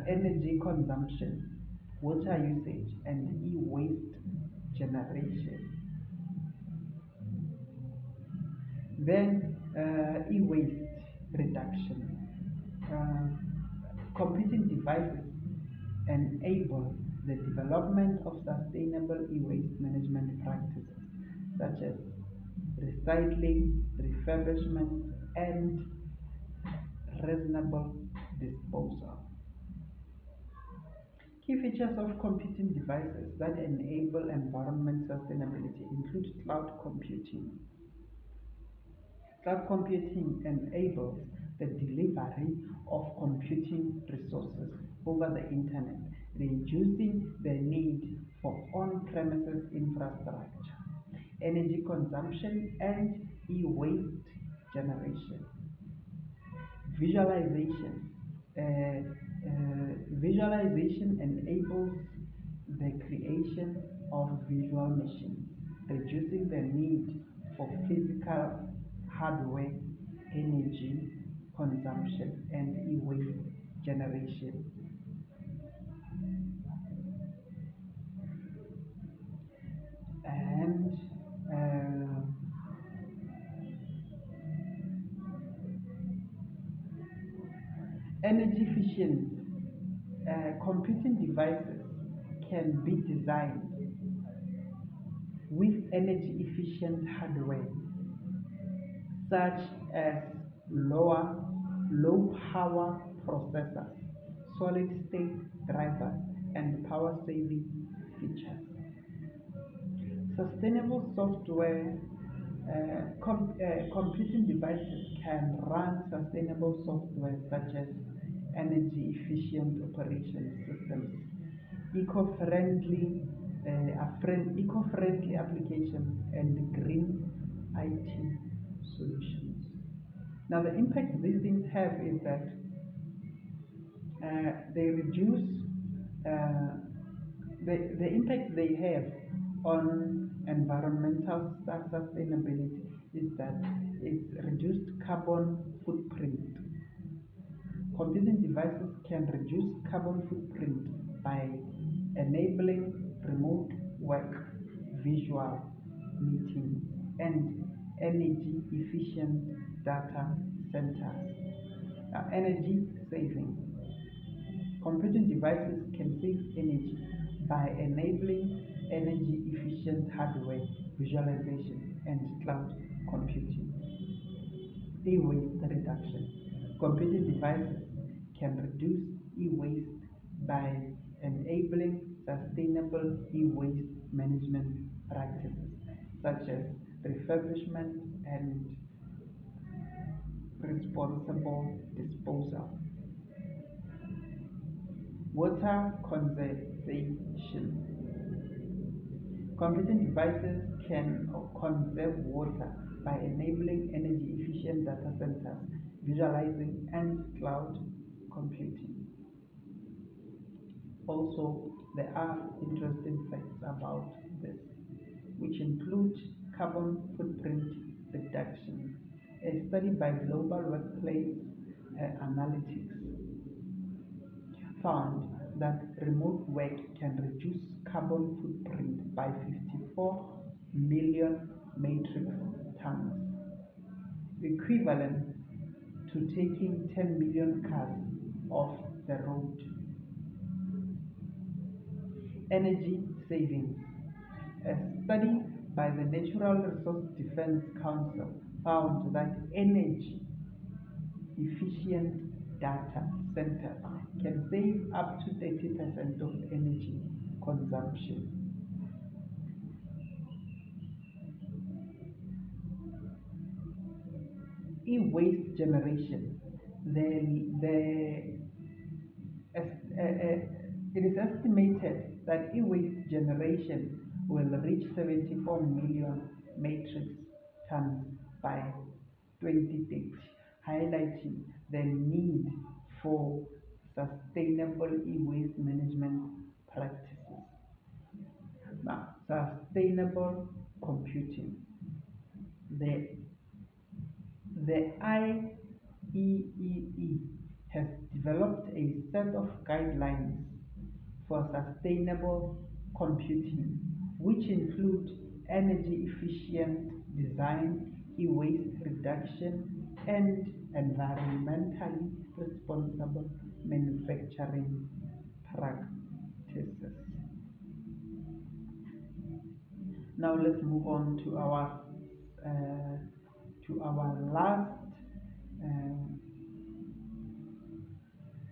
S1: energy consumption, water usage, and e-waste generation. Then e-waste reduction. Computing devices enable the development of sustainable e-waste management practices such as recycling, refurbishment, and reasonable disposal. Key features of computing devices that enable environment sustainability include cloud computing. Cloud computing enables the delivery of computing resources over the internet, reducing the need for on-premises infrastructure, energy consumption, and e-waste generation. Visualization. Visualization enables the creation of visual machines, reducing the need for physical hardware, energy consumption, and e-waste generation. And uh, energy efficient computing devices can be designed with energy efficient hardware such as low power processors, solid state drivers, and power saving features. Sustainable software computing devices can run sustainable software such as energy efficient operation systems, eco-friendly eco-friendly applications, and green IT solutions. Now, the impact these things have is that they reduce the impact they have on environmental sustainability is that it's reduced carbon footprint. Computing devices can reduce carbon footprint by enabling remote work, visual meetings, and energy efficient data centers. Energy saving. Computing devices can save energy by enabling energy efficient hardware, visualization, and cloud computing. E-waste reduction. Computing devices can reduce e-waste by enabling sustainable e-waste management practices such as refurbishment and responsible disposal. Water conservation. Computing devices can conserve water by enabling energy efficient data centers, visualizing, and cloud computing. Also, there are interesting facts about this, which include carbon footprint reduction. A study by Global Workplace Analytics found that remote work can reduce carbon footprint by 54 million metric tons, equivalent to taking 10 million cars off the road. Energy savings. A study by the Natural Resource Defense Council found that energy efficient data centers can save up to 30% of energy consumption. E-waste generation. The it is estimated that e-waste generation will reach 74 million metric tons by 2030, highlighting the need for sustainable e-waste management practices. Now, sustainable computing. The, the IEEE has developed a set of guidelines for sustainable computing, which include energy efficient design, e-waste reduction, and environmentally responsible manufacturing practices. Now let's move on to our last uh,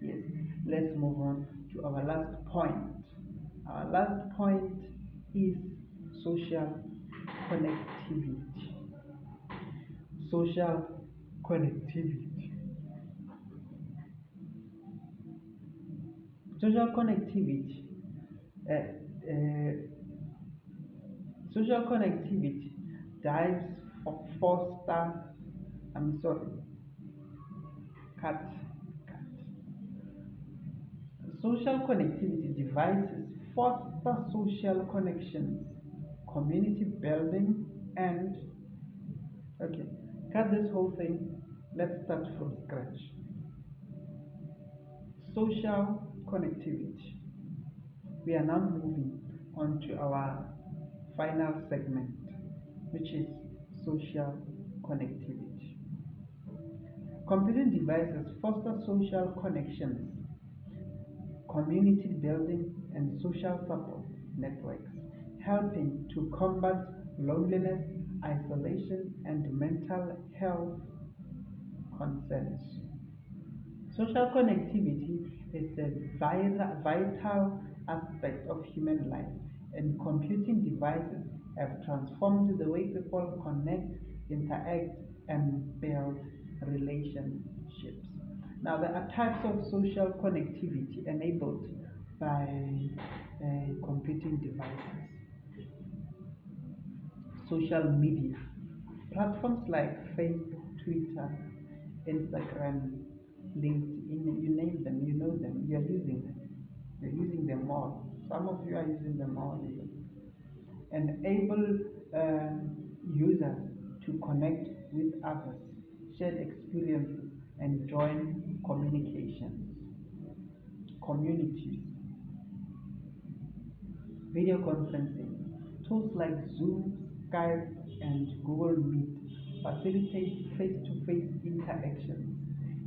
S1: yes, let's move on to our last point. Our last point is social connectivity. Social connectivity. Social connectivity. Uh, uh, Social connectivity drives foster, I'm sorry, cut, cut. Social connectivity devices foster social connections, community building, and okay, cut this whole thing. Let's start from scratch. Social connectivity. We are now moving on to our final segment, which is social connectivity. Computing devices foster social connections, community building, and social support networks, helping to combat loneliness, isolation, and mental health concerns. Social connectivity is a vital aspect of human life, and computing devices have transformed the way people connect, interact, and build relationships. Now, there are types of social connectivity enabled by computing devices. Social media platforms like Facebook, Twitter, Instagram, LinkedIn, you name them, you know them, you are using them. You're using them all. Some of you are using them all even. Enable users to connect with others, share experiences, and join communications. Communities, video conferencing. Tools like Zoom, Skype, and Google Meet facilitate face-to-face interactions,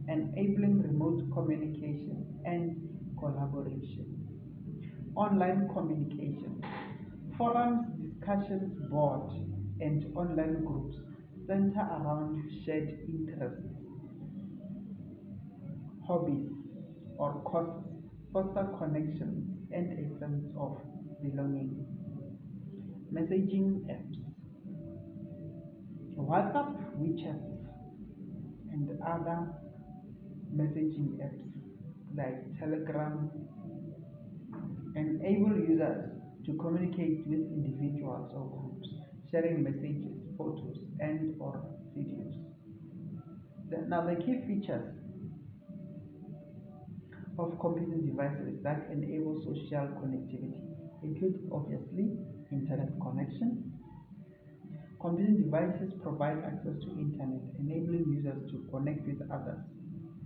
S1: enabling remote communication and collaboration. Online communication. Forums, discussions boards, and online groups center around shared interests, hobbies, or causes, foster connections and a sense of belonging. Messaging apps, WhatsApp, WeChat, and other messaging apps like Telegram enable users to communicate with individuals or groups, sharing messages, photos, and or videos. Now, the key features of computing devices that enable social connectivity include obviously internet connection. Computing devices provide access to internet, enabling users to connect with others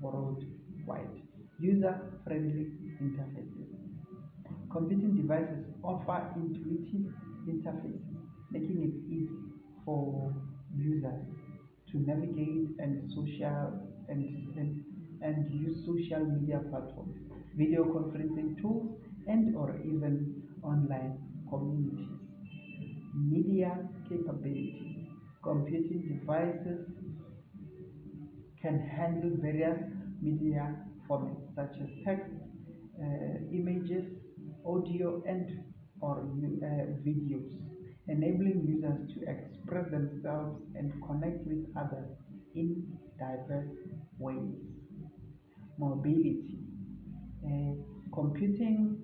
S1: worldwide. User-friendly interfaces. Computing devices offer intuitive interfaces, making it easy for users to navigate and use social media platforms, video conferencing tools, and or even online communities. Media capabilities. Computing devices can handle various media formats such as text, images, audio, and or videos, enabling users to express themselves and connect with others in diverse ways. Mobility. Uh, Computing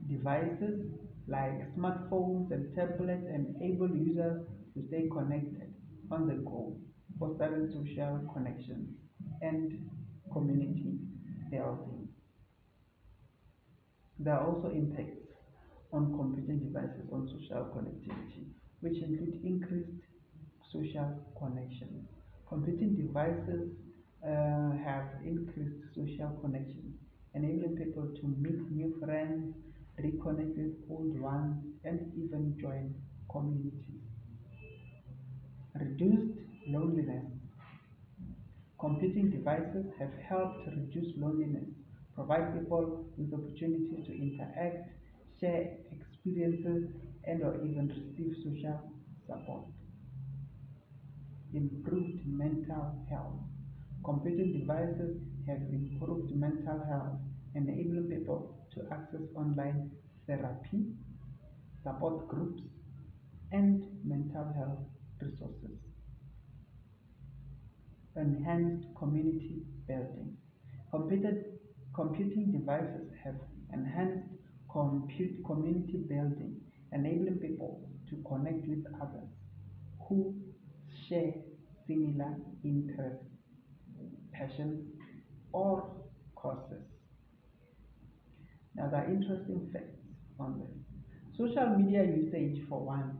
S1: devices like smartphones and tablets enable users to stay connected on the go, fostering social connections and community building. There are also impacts on computing devices on social connectivity, which include increased social connections. Computing devices have increased social connections, enabling people to meet new friends, reconnect with old ones, and even join communities. Reduced loneliness. Computing devices have helped reduce loneliness, provide people with opportunities to interact, share experiences, and or even receive social support. Improved mental health. Computing devices have improved mental health, enabling people to access online therapy, support groups, and mental health resources. Enhanced community building. Computed, Computing devices have enhanced community building, enabling people to connect with others who share similar interests, passions, or causes. Now, there are interesting facts on this. Social media usage, for one,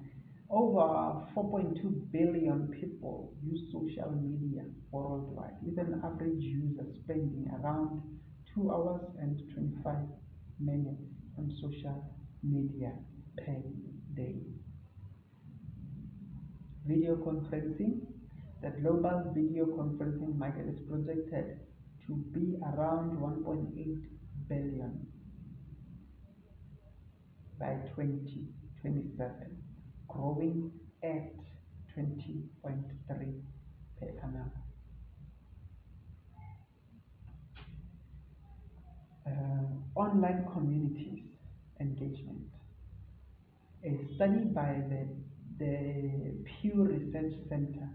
S1: over 4.2 billion people use social media worldwide, with an average user spending around 2 hours and 25 minutes on social media per day. Video conferencing. The global video conferencing market is projected to be around 1.8 billion by 2027, growing at 20.3 per annum. Online communities engagement. A study by the Pew Research Center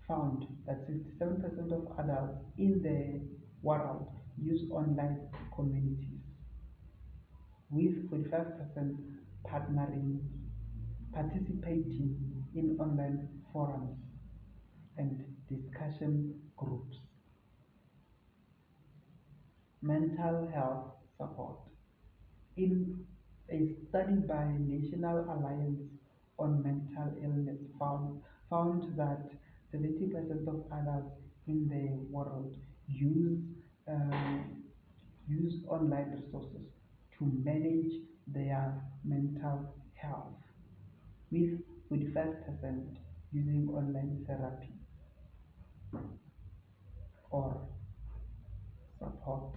S1: found that 67% of adults in the world use online communities, with 45% partnering, participating in online forums and discussion groups. Mental health support. In a study by National Alliance on Mental Illness found that 70% of adults in the world um, use online resources to manage their mental health, with 45% using online therapy or support.